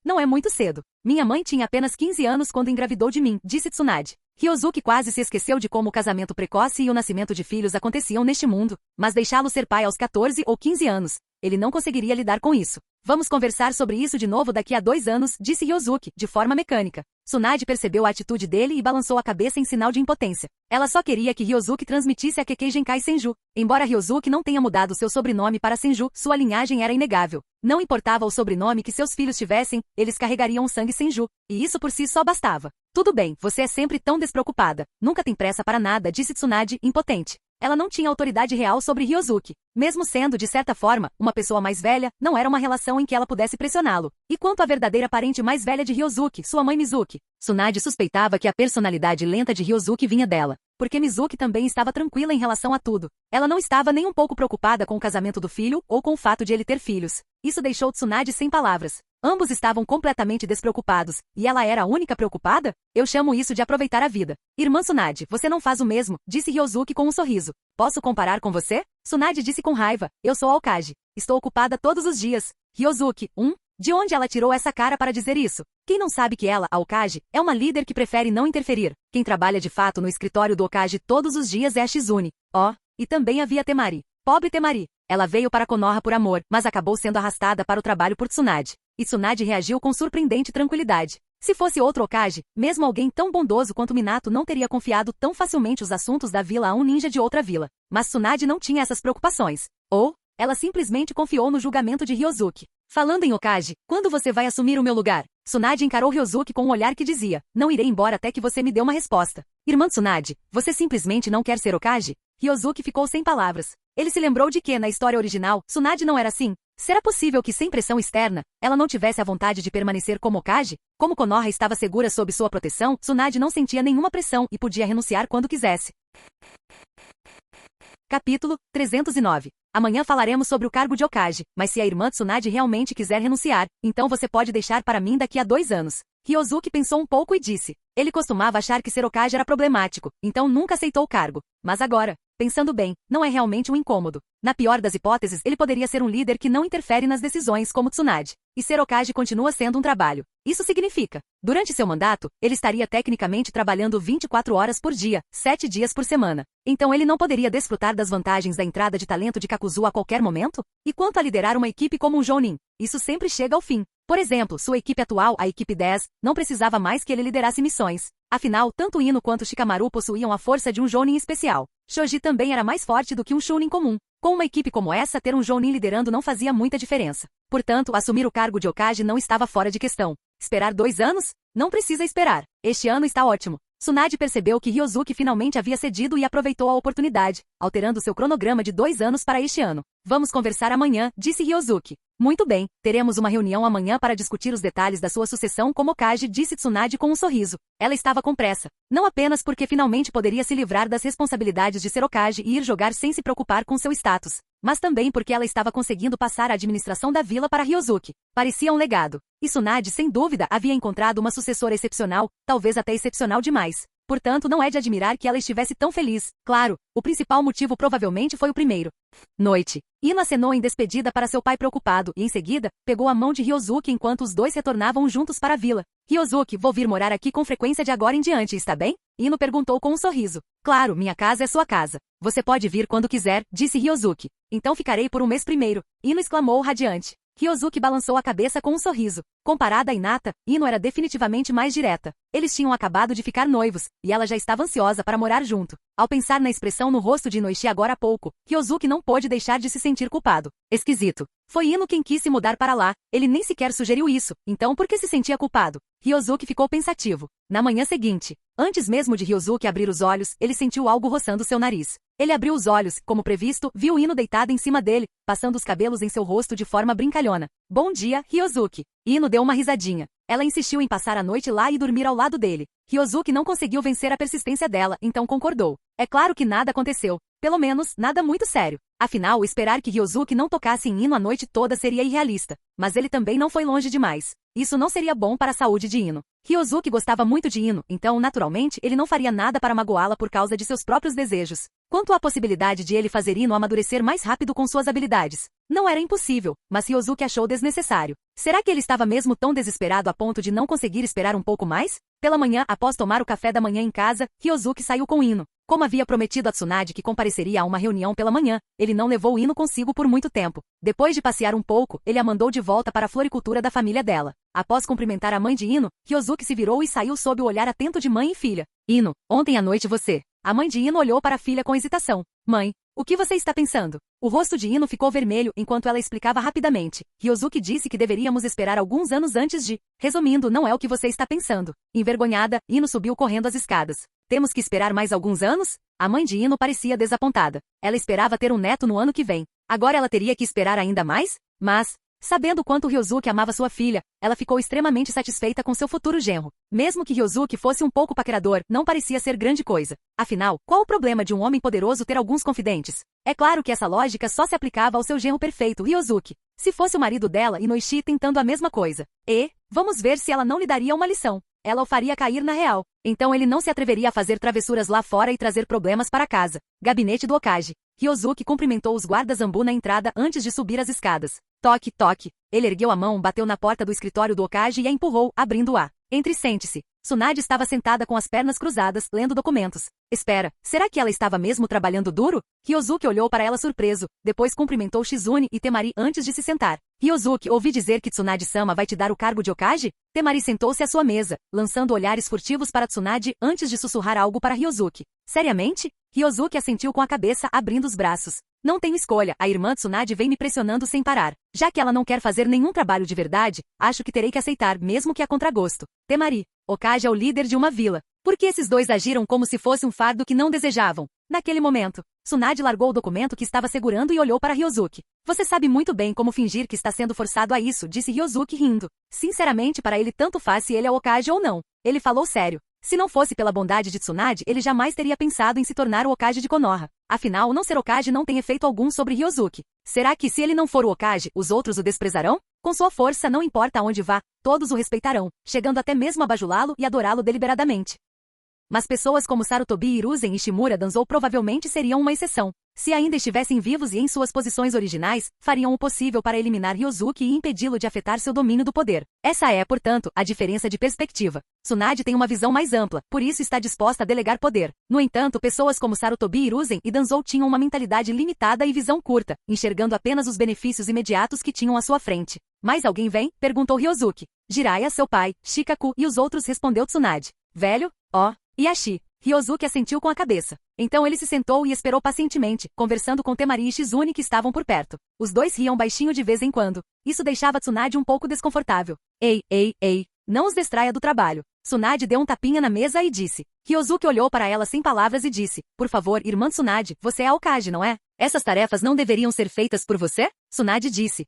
Não é muito cedo. Minha mãe tinha apenas 15 anos quando engravidou de mim, disse Tsunade. Ryosuke quase se esqueceu de como o casamento precoce e o nascimento de filhos aconteciam neste mundo, mas deixá-lo ser pai aos 14 ou 15 anos. ele não conseguiria lidar com isso. Vamos conversar sobre isso de novo daqui a 2 anos, disse Ryosuke, de forma mecânica. Tsunade percebeu a atitude dele e balançou a cabeça em sinal de impotência. Ela só queria que Ryosuke transmitisse a Kekkei Genkai Senju. Embora Ryosuke não tenha mudado seu sobrenome para Senju, sua linhagem era inegável. Não importava o sobrenome que seus filhos tivessem, eles carregariam o sangue Senju, e isso por si só bastava. Tudo bem, você é sempre tão despreocupada. Nunca tem pressa para nada, disse Tsunade, impotente. Ela não tinha autoridade real sobre Ryosuke. Mesmo sendo, de certa forma, uma pessoa mais velha, não era uma relação em que ela pudesse pressioná-lo. E quanto à verdadeira parente mais velha de Ryosuke, sua mãe Mizuki? Tsunade suspeitava que a personalidade lenta de Ryosuke vinha dela, porque Mizuki também estava tranquila em relação a tudo. Ela não estava nem um pouco preocupada com o casamento do filho ou com o fato de ele ter filhos. Isso deixou Tsunade sem palavras. Ambos estavam completamente despreocupados, e ela era a única preocupada? Eu chamo isso de aproveitar a vida. Irmã Tsunade, você não faz o mesmo, disse Ryosuke com um sorriso. Posso comparar com você? Tsunade disse com raiva. Eu sou Aokage. Estou ocupada todos os dias. Ryosuke, De onde ela tirou essa cara para dizer isso? Quem não sabe que ela, Aokage, é uma líder que prefere não interferir. Quem trabalha de fato no escritório do Okage todos os dias é a Shizune. E também havia Temari. Pobre Temari. Ela veio para Konoha por amor, mas acabou sendo arrastada para o trabalho por Tsunade. E Tsunade reagiu com surpreendente tranquilidade. Se fosse outro Okage, mesmo alguém tão bondoso quanto Minato não teria confiado tão facilmente os assuntos da vila a um ninja de outra vila. Mas Tsunade não tinha essas preocupações. Ela simplesmente confiou no julgamento de Ryosuke. Falando em Okage, quando você vai assumir o meu lugar? Tsunade encarou Ryosuke com um olhar que dizia, não irei embora até que você me dê uma resposta. Irmã Tsunade, você simplesmente não quer ser Okage? Ryosuke ficou sem palavras. Ele se lembrou de que, na história original, Tsunade não era assim. Será possível que, sem pressão externa, ela não tivesse a vontade de permanecer como Okage? Como Konoha estava segura sob sua proteção, Tsunade não sentia nenhuma pressão e podia renunciar quando quisesse. Capítulo 309. Amanhã falaremos sobre o cargo de Okage, mas se a irmã Tsunade realmente quiser renunciar, então você pode deixar para mim daqui a 2 anos. Ryosuke pensou um pouco e disse. Ele costumava achar que ser Okage era problemático, então nunca aceitou o cargo. Mas agora, pensando bem, não é realmente um incômodo. Na pior das hipóteses, ele poderia ser um líder que não interfere nas decisões como Tsunade. E ser Okage continua sendo um trabalho. Isso significa, durante seu mandato, ele estaria tecnicamente trabalhando 24 horas por dia, 7 dias por semana. Então ele não poderia desfrutar das vantagens da entrada de talento de Kakuzu a qualquer momento? E quanto a liderar uma equipe como um Jounin? Isso sempre chega ao fim. Por exemplo, sua equipe atual, a equipe 10, não precisava mais que ele liderasse missões. Afinal, tanto Ino quanto Shikamaru possuíam a força de um Jounin especial. Shoji também era mais forte do que um Chunin comum. Com uma equipe como essa, ter um Jounin liderando não fazia muita diferença. Portanto, assumir o cargo de Okage não estava fora de questão. Esperar 2 anos? Não precisa esperar. Este ano está ótimo. Tsunade percebeu que Ryosuke finalmente havia cedido e aproveitou a oportunidade, alterando seu cronograma de 2 anos para este ano. Vamos conversar amanhã, disse Ryosuke. Muito bem, teremos uma reunião amanhã para discutir os detalhes da sua sucessão como Okage, disse Tsunade com um sorriso. Ela estava com pressa. Não apenas porque finalmente poderia se livrar das responsabilidades de ser Okage e ir jogar sem se preocupar com seu status, mas também porque ela estava conseguindo passar a administração da vila para Ryosuke. Parecia um legado. E Tsunade, sem dúvida, havia encontrado uma sucessora excepcional, talvez até excepcional demais. Portanto, não é de admirar que ela estivesse tão feliz. Claro, o principal motivo provavelmente foi o primeiro. Noite. Ino acenou em despedida para seu pai preocupado e, em seguida, pegou a mão de Ryosuke enquanto os dois retornavam juntos para a vila. Ryosuke, vou vir morar aqui com frequência de agora em diante, está bem? Ino perguntou com um sorriso. Claro, minha casa é sua casa. Você pode vir quando quiser, disse Ryosuke. Então ficarei por um mês primeiro. Ino exclamou radiante. Ryosuke balançou a cabeça com um sorriso. Comparada a Hinata, Ino era definitivamente mais direta. Eles tinham acabado de ficar noivos, e ela já estava ansiosa para morar junto. Ao pensar na expressão no rosto de Inoichi agora há pouco, Ryosuke não pôde deixar de se sentir culpado. Esquisito. Foi Ino quem quis se mudar para lá, ele nem sequer sugeriu isso, então por que se sentia culpado? Ryosuke ficou pensativo. Na manhã seguinte, antes mesmo de Ryosuke abrir os olhos, ele sentiu algo roçando seu nariz. Ele abriu os olhos, como previsto, viu Ino deitada em cima dele, passando os cabelos em seu rosto de forma brincalhona. Bom dia, Ryosuke. Ino deu uma risadinha. Ela insistiu em passar a noite lá e dormir ao lado dele. Ryosuke não conseguiu vencer a persistência dela, então concordou. É claro que nada aconteceu. Pelo menos, nada muito sério. Afinal, esperar que Ryosuke não tocasse em Ino a noite toda seria irrealista. Mas ele também não foi longe demais. Isso não seria bom para a saúde de Ino. Ryosuke gostava muito de Ino, então, naturalmente, ele não faria nada para magoá-la por causa de seus próprios desejos. Quanto à possibilidade de ele fazer Ino amadurecer mais rápido com suas habilidades? Não era impossível, mas Ryosuke achou desnecessário. Será que ele estava mesmo tão desesperado a ponto de não conseguir esperar um pouco mais? Pela manhã, após tomar o café da manhã em casa, Ryosuke saiu com Ino. Como havia prometido a Tsunade que compareceria a uma reunião pela manhã, ele não levou Ino consigo por muito tempo. Depois de passear um pouco, ele a mandou de volta para a floricultura da família dela. Após cumprimentar a mãe de Ino, Ryosuke se virou e saiu sob o olhar atento de mãe e filha. Ino, ontem à noite você... A mãe de Ino olhou para a filha com hesitação. Mãe, o que você está pensando? O rosto de Ino ficou vermelho enquanto ela explicava rapidamente. Ryosuke disse que deveríamos esperar alguns anos antes de... Resumindo, não é o que você está pensando. Envergonhada, Ino subiu correndo as escadas. Temos que esperar mais alguns anos? A mãe de Ino parecia desapontada. Ela esperava ter um neto no ano que vem. Agora ela teria que esperar ainda mais? Mas... Sabendo quanto Ryosuke amava sua filha, ela ficou extremamente satisfeita com seu futuro genro. Mesmo que Ryosuke fosse um pouco paquerador, não parecia ser grande coisa. Afinal, qual o problema de um homem poderoso ter alguns confidentes? É claro que essa lógica só se aplicava ao seu genro perfeito, Ryosuke. Se fosse o marido dela e Noishi tentando a mesma coisa. Vamos ver se ela não lhe daria uma lição. Ela o faria cair na real. Então ele não se atreveria a fazer travessuras lá fora e trazer problemas para casa. Gabinete do Hokage. Ryosuke cumprimentou os guardas Anbu na entrada antes de subir as escadas. Toque, toque. Ele ergueu a mão, bateu na porta do escritório do Hokage e a empurrou, abrindo-a. Entre e sente-se. Tsunade estava sentada com as pernas cruzadas, lendo documentos. Espera, será que ela estava mesmo trabalhando duro? Ryosuke olhou para ela surpreso, depois cumprimentou Shizune e Temari antes de se sentar. Ryosuke, ouvi dizer que Tsunade-sama vai te dar o cargo de Hokage? Temari sentou-se à sua mesa, lançando olhares furtivos para Tsunade antes de sussurrar algo para Ryosuke. Seriamente? Ryosuke assentiu com a cabeça, abrindo os braços. Não tenho escolha, a irmã Tsunade vem me pressionando sem parar. Já que ela não quer fazer nenhum trabalho de verdade, acho que terei que aceitar, mesmo que a contragosto. Temari, Hokage é o líder de uma vila. Por que esses dois agiram como se fosse um fardo que não desejavam? Naquele momento, Tsunade largou o documento que estava segurando e olhou para Ryosuke. Você sabe muito bem como fingir que está sendo forçado a isso, disse Ryosuke rindo. Sinceramente, para ele tanto faz se ele é Hokage ou não. Ele falou sério. Se não fosse pela bondade de Tsunade, ele jamais teria pensado em se tornar o Hokage de Konoha. Afinal, não ser Hokage não tem efeito algum sobre Ryosuke. Será que se ele não for o Hokage, os outros o desprezarão? Com sua força, não importa aonde vá, todos o respeitarão, chegando até mesmo a bajulá-lo e adorá-lo deliberadamente. Mas pessoas como Sarutobi Hiruzen e Shimura Danzou provavelmente seriam uma exceção. Se ainda estivessem vivos e em suas posições originais, fariam o possível para eliminar Ryosuke e impedi-lo de afetar seu domínio do poder. Essa é, portanto, a diferença de perspectiva. Tsunade tem uma visão mais ampla, por isso está disposta a delegar poder. No entanto, pessoas como Sarutobi Hiruzen e Danzou tinham uma mentalidade limitada e visão curta, enxergando apenas os benefícios imediatos que tinham à sua frente. Mais alguém vem? Perguntou Ryosuke. Jiraiya, seu pai, Shikaku e os outros, respondeu Tsunade. Velho? Yashi. Ryosuke assentiu com a cabeça. Então ele se sentou e esperou pacientemente, conversando com Temari e Shizune que estavam por perto. Os dois riam baixinho de vez em quando. Isso deixava Tsunade um pouco desconfortável. Ei, não os distraia do trabalho. Tsunade deu um tapinha na mesa e disse. Ryosuke olhou para ela sem palavras e disse. Por favor, irmã Tsunade, você é a Hokage, não é? Essas tarefas não deveriam ser feitas por você? Tsunade disse.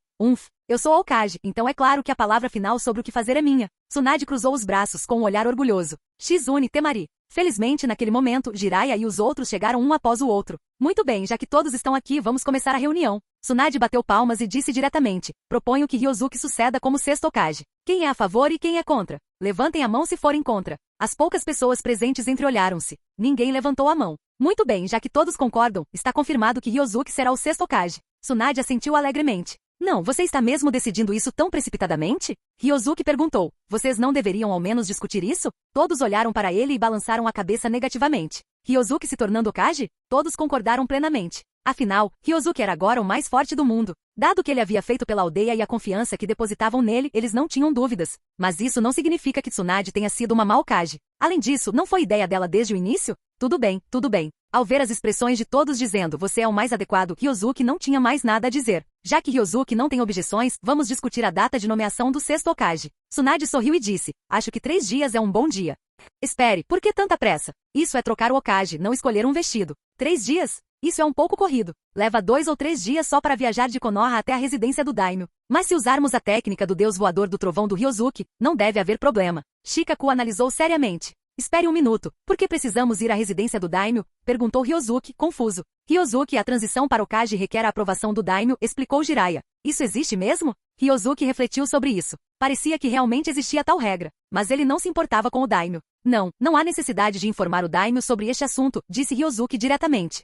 Eu sou a Hokage, então é claro que a palavra final sobre o que fazer é minha. Tsunade cruzou os braços com um olhar orgulhoso. Shizune, Temari. Felizmente, naquele momento, Jiraiya e os outros chegaram um após o outro. Muito bem, já que todos estão aqui, vamos começar a reunião. Tsunade bateu palmas e disse diretamente. Proponho que Ryosuke suceda como sexto Hokage. Quem é a favor e quem é contra? Levantem a mão se forem contra. As poucas pessoas presentes entreolharam-se. Ninguém levantou a mão. Muito bem, já que todos concordam, está confirmado que Ryosuke será o sexto Hokage. Tsunade assentiu alegremente. Não, você está mesmo decidindo isso tão precipitadamente? Ryosuke perguntou. Vocês não deveriam ao menos discutir isso? Todos olharam para ele e balançaram a cabeça negativamente. Ryosuke se tornando Hokage? Todos concordaram plenamente. Afinal, Ryosuke era agora o mais forte do mundo. Dado o que ele havia feito pela aldeia e a confiança que depositavam nele, eles não tinham dúvidas. Mas isso não significa que Tsunade tenha sido uma má Hokage. Além disso, não foi ideia dela desde o início? Tudo bem, tudo bem. Ao ver as expressões de todos dizendo você é o mais adequado, Ryosuke não tinha mais nada a dizer. Já que Ryosuke não tem objeções, vamos discutir a data de nomeação do sexto Hokage. Tsunade sorriu e disse, acho que 3 dias é um bom dia. Espere, por que tanta pressa? Isso é trocar o Hokage, não escolher um vestido. 3 dias? Isso é um pouco corrido. Leva 2 ou 3 dias só para viajar de Konoha até a residência do Daimyo. Mas se usarmos a técnica do deus voador do trovão do Ryosuke, não deve haver problema. Shikaku analisou seriamente. Espere um minuto, por que precisamos ir à residência do Daimyo? Perguntou Ryosuke, confuso. Ryosuke, a transição para Hokage requer a aprovação do Daimyo, explicou Jiraiya. Isso existe mesmo? Ryosuke refletiu sobre isso. Parecia que realmente existia tal regra, mas ele não se importava com o Daimyo. Não há necessidade de informar o Daimyo sobre este assunto, disse Ryosuke diretamente.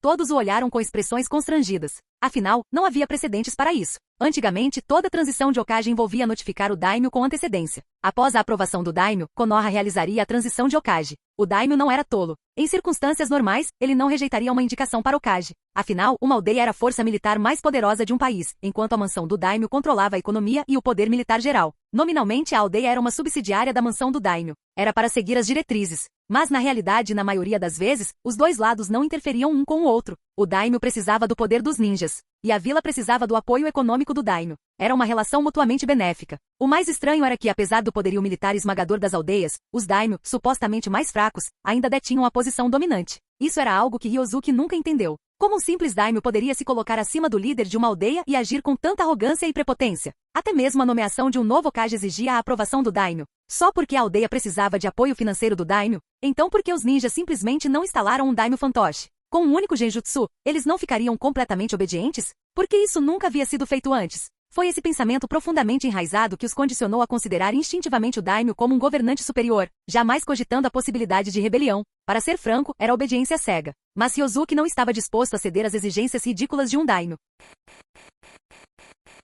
Todos o olharam com expressões constrangidas. Afinal, não havia precedentes para isso. Antigamente, toda transição de Hokage envolvia notificar o daimyo com antecedência. Após a aprovação do daimyo, Konoha realizaria a transição de Hokage. O daimyo não era tolo. Em circunstâncias normais, ele não rejeitaria uma indicação para Hokage. Afinal, uma aldeia era a força militar mais poderosa de um país, enquanto a mansão do daimyo controlava a economia e o poder militar geral. Nominalmente, a aldeia era uma subsidiária da mansão do daimyo. Era para seguir as diretrizes. Mas na realidade, na maioria das vezes, os dois lados não interferiam um com o outro. O daimyo precisava do poder dos ninjas. E a vila precisava do apoio econômico do daimyo. Era uma relação mutuamente benéfica. O mais estranho era que, apesar do poderio militar esmagador das aldeias, os daimyo, supostamente mais fracos, ainda detinham a posição dominante. Isso era algo que Ryosuke nunca entendeu. Como um simples daimyo poderia se colocar acima do líder de uma aldeia e agir com tanta arrogância e prepotência? Até mesmo a nomeação de um novo Hokage exigia a aprovação do daimyo. Só porque a aldeia precisava de apoio financeiro do daimyo? Então por que os ninjas simplesmente não instalaram um daimyo fantoche? Com um único genjutsu, eles não ficariam completamente obedientes? Porque isso nunca havia sido feito antes. Foi esse pensamento profundamente enraizado que os condicionou a considerar instintivamente o daimyo como um governante superior, jamais cogitando a possibilidade de rebelião. Para ser franco, era obediência cega. Mas Ryosuke não estava disposto a ceder às exigências ridículas de um daimyo.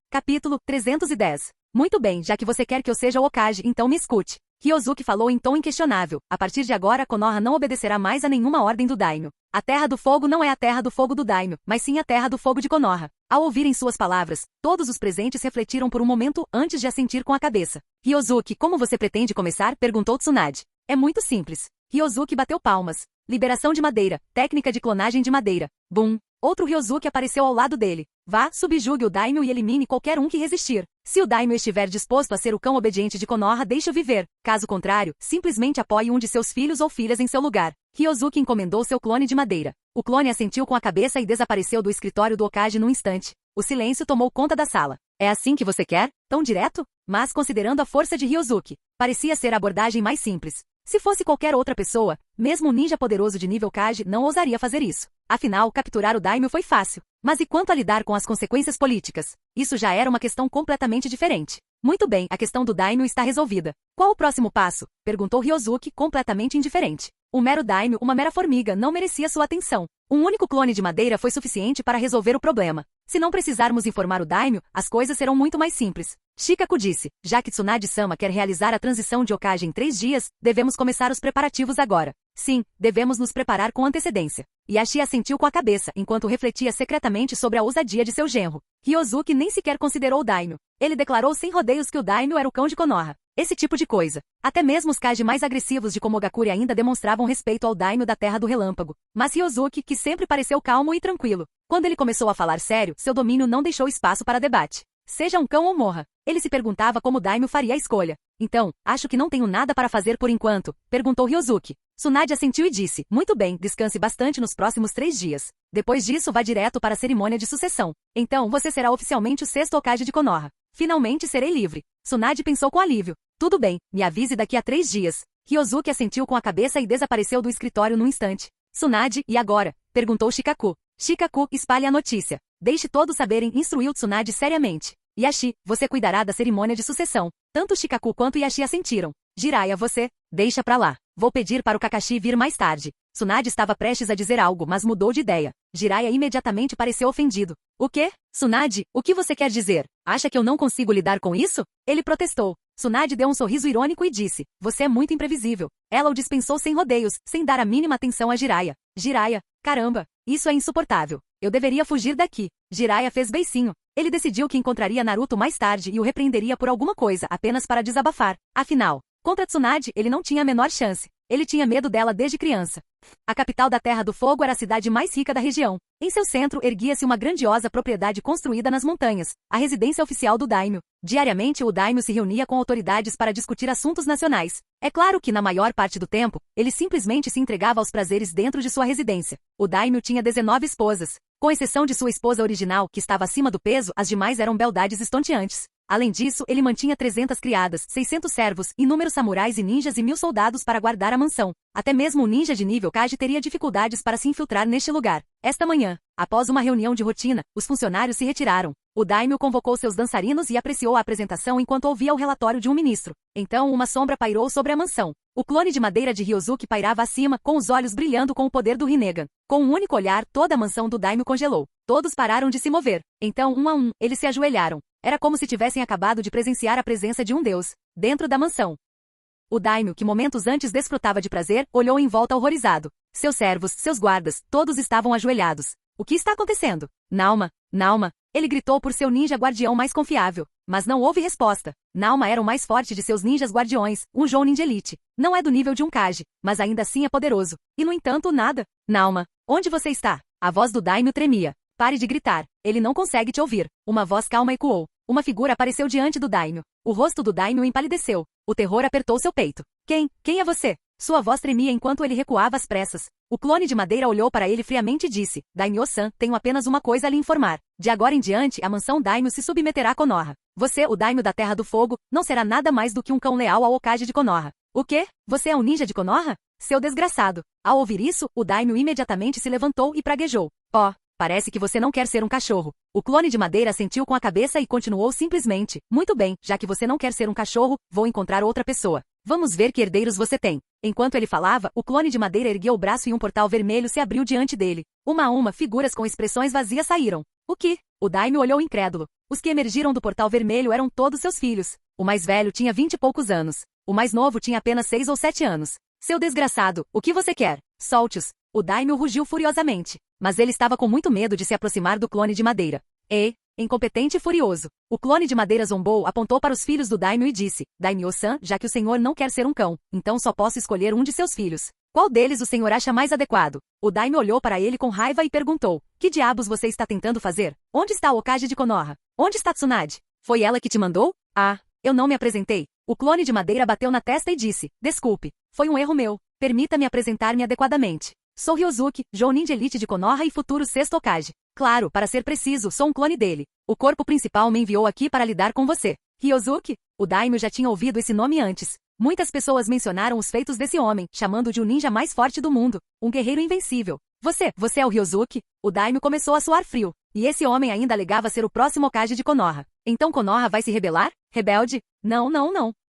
Capítulo 310. Muito bem, já que você quer que eu seja o Hokage, então me escute. Ryosuke falou em tom inquestionável. A partir de agora, Konoha não obedecerá mais a nenhuma ordem do daimyo. A Terra do Fogo não é a Terra do Fogo do daimyo, mas sim a Terra do Fogo de Konoha. Ao ouvirem suas palavras, todos os presentes refletiram por um momento antes de assentir com a cabeça. Ryosuke, como você pretende começar? Perguntou Tsunade. É muito simples. Ryosuke bateu palmas. Liberação de madeira, técnica de clonagem de madeira. Bum! Outro Ryosuke apareceu ao lado dele. Vá, subjugue o daimyo e elimine qualquer um que resistir. Se o daimyo estiver disposto a ser o cão obediente de Konoha, deixe-o viver. Caso contrário, simplesmente apoie um de seus filhos ou filhas em seu lugar. Ryosuke encomendou seu clone de madeira. O clone assentiu com a cabeça e desapareceu do escritório do Hokage num instante. O silêncio tomou conta da sala. É assim que você quer? Tão direto? Mas considerando a força de Ryosuke, parecia ser a abordagem mais simples. Se fosse qualquer outra pessoa, mesmo um ninja poderoso de nível Kage não ousaria fazer isso. Afinal, capturar o daimyo foi fácil. Mas e quanto a lidar com as consequências políticas? Isso já era uma questão completamente diferente. Muito bem, a questão do daimyo está resolvida. Qual o próximo passo? Perguntou Ryosuke, completamente indiferente. Um mero daimyo, uma mera formiga, não merecia sua atenção. Um único clone de madeira foi suficiente para resolver o problema. Se não precisarmos informar o daimyo, as coisas serão muito mais simples. Shikaku disse, já que Tsunade-sama quer realizar a transição de Hokage em 3 dias, devemos começar os preparativos agora. Sim, devemos nos preparar com antecedência. Yashi assentiu com a cabeça, enquanto refletia secretamente sobre a ousadia de seu genro. Ryosuke nem sequer considerou o daimyo. Ele declarou sem rodeios que o daimyo era o cão de Konoha. Esse tipo de coisa. Até mesmo os Kage mais agressivos de Komogakure ainda demonstravam respeito ao daimyo da Terra do Relâmpago. Mas Ryosuke, que sempre pareceu calmo e tranquilo. Quando ele começou a falar sério, seu domínio não deixou espaço para debate. Seja um cão ou morra. Ele se perguntava como o daimyo faria a escolha. Então, acho que não tenho nada para fazer por enquanto, perguntou Ryosuke. Tsunade assentiu e disse, muito bem, descanse bastante nos próximos 3 dias. Depois disso vá direto para a cerimônia de sucessão. Então você será oficialmente o 6º Hokage de Konoha. Finalmente serei livre. Tsunade pensou com alívio. Tudo bem, me avise daqui a 3 dias. Ryosuke assentiu com a cabeça e desapareceu do escritório num instante. Tsunade, e agora? Perguntou Shikaku. Shikaku, espalhe a notícia. Deixe todos saberem, instruiu Tsunade seriamente. Yashi, você cuidará da cerimônia de sucessão. Tanto Shikaku quanto Yashi assentiram. Jiraiya, você, deixa pra lá. Vou pedir para o Kakashi vir mais tarde. Tsunade estava prestes a dizer algo, mas mudou de ideia. Jiraiya imediatamente pareceu ofendido. O quê? Tsunade, o que você quer dizer? Acha que eu não consigo lidar com isso? Ele protestou. Tsunade deu um sorriso irônico e disse, você é muito imprevisível. Ela o dispensou sem rodeios, sem dar a mínima atenção a Jiraiya. Jiraiya, caramba, isso é insuportável. Eu deveria fugir daqui. Jiraiya fez beicinho. Ele decidiu que encontraria Naruto mais tarde e o repreenderia por alguma coisa, apenas para desabafar. Afinal, contra Tsunade, ele não tinha a menor chance. Ele tinha medo dela desde criança. A capital da Terra do Fogo era a cidade mais rica da região. Em seu centro erguia-se uma grandiosa propriedade construída nas montanhas, a residência oficial do daimyo. Diariamente o daimyo se reunia com autoridades para discutir assuntos nacionais. É claro que, na maior parte do tempo, ele simplesmente se entregava aos prazeres dentro de sua residência. O daimyo tinha 19 esposas. Com exceção de sua esposa original, que estava acima do peso, as demais eram beldades estonteantes. Além disso, ele mantinha 300 criadas, 600 servos, inúmeros samurais e ninjas e 1000 soldados para guardar a mansão. Até mesmo um ninja de nível Kage teria dificuldades para se infiltrar neste lugar. Esta manhã, após uma reunião de rotina, os funcionários se retiraram. O daimyo convocou seus dançarinos e apreciou a apresentação enquanto ouvia o relatório de um ministro. Então uma sombra pairou sobre a mansão. O clone de madeira de Ryozuki pairava acima, com os olhos brilhando com o poder do Rinnegan. Com um único olhar, toda a mansão do daimyo congelou. Todos pararam de se mover. Então, um a um, eles se ajoelharam. Era como se tivessem acabado de presenciar a presença de um deus, dentro da mansão. O daimyo, que momentos antes desfrutava de prazer, olhou em volta horrorizado. Seus servos, seus guardas, todos estavam ajoelhados. O que está acontecendo? Nauma, Nauma, ele gritou por seu ninja guardião mais confiável. Mas não houve resposta. Nauma era o mais forte de seus ninjas guardiões, um Jounin de elite. Não é do nível de um Kage, mas ainda assim é poderoso. E no entanto, nada. Nauma, onde você está? A voz do daimyo tremia. Pare de gritar. Ele não consegue te ouvir. Uma voz calma ecoou. Uma figura apareceu diante do daimyo. O rosto do daimyo empalideceu. O terror apertou seu peito. Quem é você? Sua voz tremia enquanto ele recuava às pressas. O clone de madeira olhou para ele friamente e disse, Daimyo-san, tenho apenas uma coisa a lhe informar. De agora em diante, a mansão Daimyo se submeterá a Konoha. Você, o daimyo da Terra do Fogo, não será nada mais do que um cão leal ao Hokage de Konoha. O quê? Você é um ninja de Konoha? Seu desgraçado. Ao ouvir isso, o daimyo imediatamente se levantou e praguejou. Oh, parece que você não quer ser um cachorro. O clone de madeira assentiu com a cabeça e continuou simplesmente. Muito bem, já que você não quer ser um cachorro, vou encontrar outra pessoa. Vamos ver que herdeiros você tem. Enquanto ele falava, o clone de madeira ergueu o braço e um portal vermelho se abriu diante dele. Uma a uma, figuras com expressões vazias saíram. O que? O daimyo olhou incrédulo. Os que emergiram do portal vermelho eram todos seus filhos. O mais velho tinha 20 e poucos anos. O mais novo tinha apenas 6 ou 7 anos. Seu desgraçado, o que você quer? Solte-os. O daimyo rugiu furiosamente. Mas ele estava com muito medo de se aproximar do clone de madeira. Ei! Incompetente e furioso. O clone de madeira zombou, apontou para os filhos do daimyo e disse, Daimyo-san, já que o senhor não quer ser um cão, então só posso escolher um de seus filhos. Qual deles o senhor acha mais adequado? O daimyo olhou para ele com raiva e perguntou, que diabos você está tentando fazer? Onde está o Hokage de Konoha? Onde está Tsunade? Foi ela que te mandou? Ah, eu não me apresentei. O clone de madeira bateu na testa e disse, desculpe, foi um erro meu. Permita-me apresentar-me adequadamente. Sou Ryozuki, Jounin de elite de Konoha e futuro sexto Hokage. Claro, para ser preciso, sou um clone dele. O corpo principal me enviou aqui para lidar com você. Ryozuki? O daimyo já tinha ouvido esse nome antes. Muitas pessoas mencionaram os feitos desse homem, chamando-o de o ninja mais forte do mundo, um guerreiro invencível. Você é o Ryozuki? O daimyo começou a suar frio. E esse homem ainda alegava ser o próximo Hokage de Konoha. Então Konoha vai se rebelar? Rebelde? Não.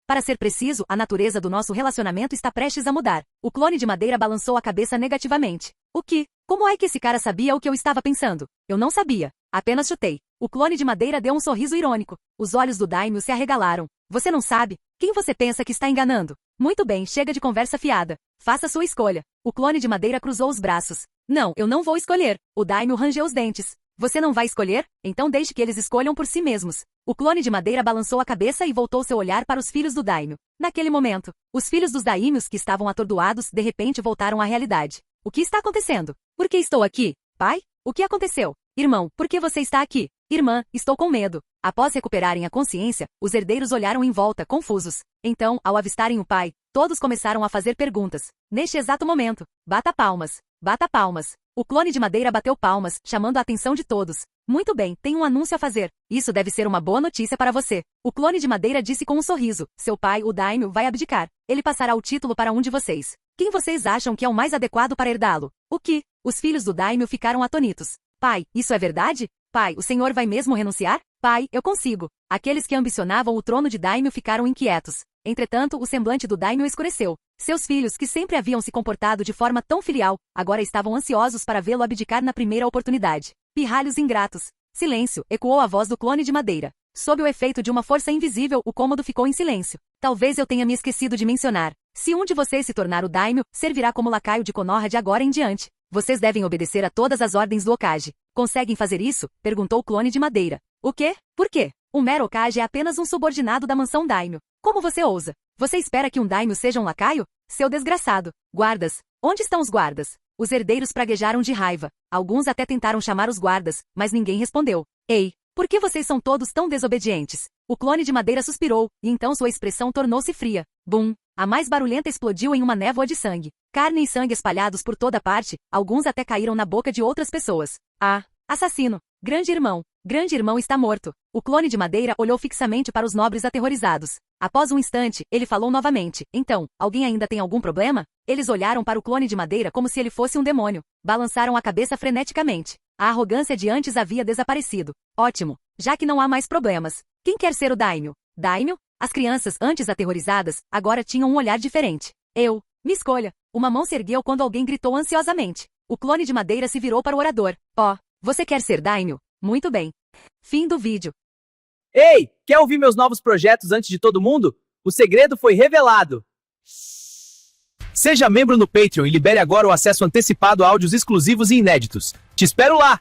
Para ser preciso, a natureza do nosso relacionamento está prestes a mudar. O clone de madeira balançou a cabeça negativamente. O que? Como é que esse cara sabia o que eu estava pensando? Eu não sabia. Apenas chutei. O clone de madeira deu um sorriso irônico. Os olhos do daimyo se arregalaram. Você não sabe? Quem você pensa que está enganando? Muito bem, chega de conversa fiada. Faça sua escolha. O clone de madeira cruzou os braços. Não, eu não vou escolher. O daimyo rangeu os dentes. Você não vai escolher? Então deixe que eles escolham por si mesmos. O clone de madeira balançou a cabeça e voltou seu olhar para os filhos do daimyo. Naquele momento, os filhos dos daimyos que estavam atordoados de repente voltaram à realidade. O que está acontecendo? Por que estou aqui? Pai? O que aconteceu? Irmão, por que você está aqui? Irmã, estou com medo. Após recuperarem a consciência, os herdeiros olharam em volta, confusos. Então, ao avistarem o pai, todos começaram a fazer perguntas. Neste exato momento, bata palmas. Bata palmas. O clone de madeira bateu palmas, chamando a atenção de todos. Muito bem, tenho um anúncio a fazer. Isso deve ser uma boa notícia para você. O clone de madeira disse com um sorriso. Seu pai, o daimyo, vai abdicar. Ele passará o título para um de vocês. Quem vocês acham que é o mais adequado para herdá-lo? O que? Os filhos do daimyo ficaram atônitos. Pai, isso é verdade? Pai, o senhor vai mesmo renunciar? Pai, eu consigo. Aqueles que ambicionavam o trono de daimyo ficaram inquietos. Entretanto, o semblante do daimyo escureceu. Seus filhos, que sempre haviam se comportado de forma tão filial, agora estavam ansiosos para vê-lo abdicar na primeira oportunidade. Pirralhos ingratos. Silêncio, ecoou a voz do clone de madeira. Sob o efeito de uma força invisível, o cômodo ficou em silêncio. Talvez eu tenha me esquecido de mencionar. Se um de vocês se tornar o daimyo, servirá como lacaio de Konoha de agora em diante. Vocês devem obedecer a todas as ordens do Hokage. Conseguem fazer isso? Perguntou o clone de madeira. O quê? Por quê? Um mero Hokage é apenas um subordinado da mansão daimyo. Como você ousa? Você espera que um daimyo seja um lacaio? Seu desgraçado. Guardas. Onde estão os guardas? Os herdeiros praguejaram de raiva. Alguns até tentaram chamar os guardas, mas ninguém respondeu. Ei, por que vocês são todos tão desobedientes? O clone de madeira suspirou, e então sua expressão tornou-se fria. Bum! A mais barulhenta explodiu em uma névoa de sangue. Carne e sangue espalhados por toda parte, alguns até caíram na boca de outras pessoas. Ah! Assassino! Grande irmão está morto. O clone de madeira olhou fixamente para os nobres aterrorizados. Após um instante, ele falou novamente. Então, alguém ainda tem algum problema? Eles olharam para o clone de madeira como se ele fosse um demônio. Balançaram a cabeça freneticamente. A arrogância de antes havia desaparecido. Ótimo. Já que não há mais problemas, quem quer ser o Daimyo? Daimyo? As crianças, antes aterrorizadas, agora tinham um olhar diferente. Eu. Me escolha. Uma mão se ergueu quando alguém gritou ansiosamente. O clone de madeira se virou para o orador. Oh, você quer ser Daimyo? Muito bem. Fim do vídeo. Ei, quer ouvir meus novos projetos antes de todo mundo? O segredo foi revelado. Seja membro no Patreon e libere agora o acesso antecipado a áudios exclusivos e inéditos. Te espero lá!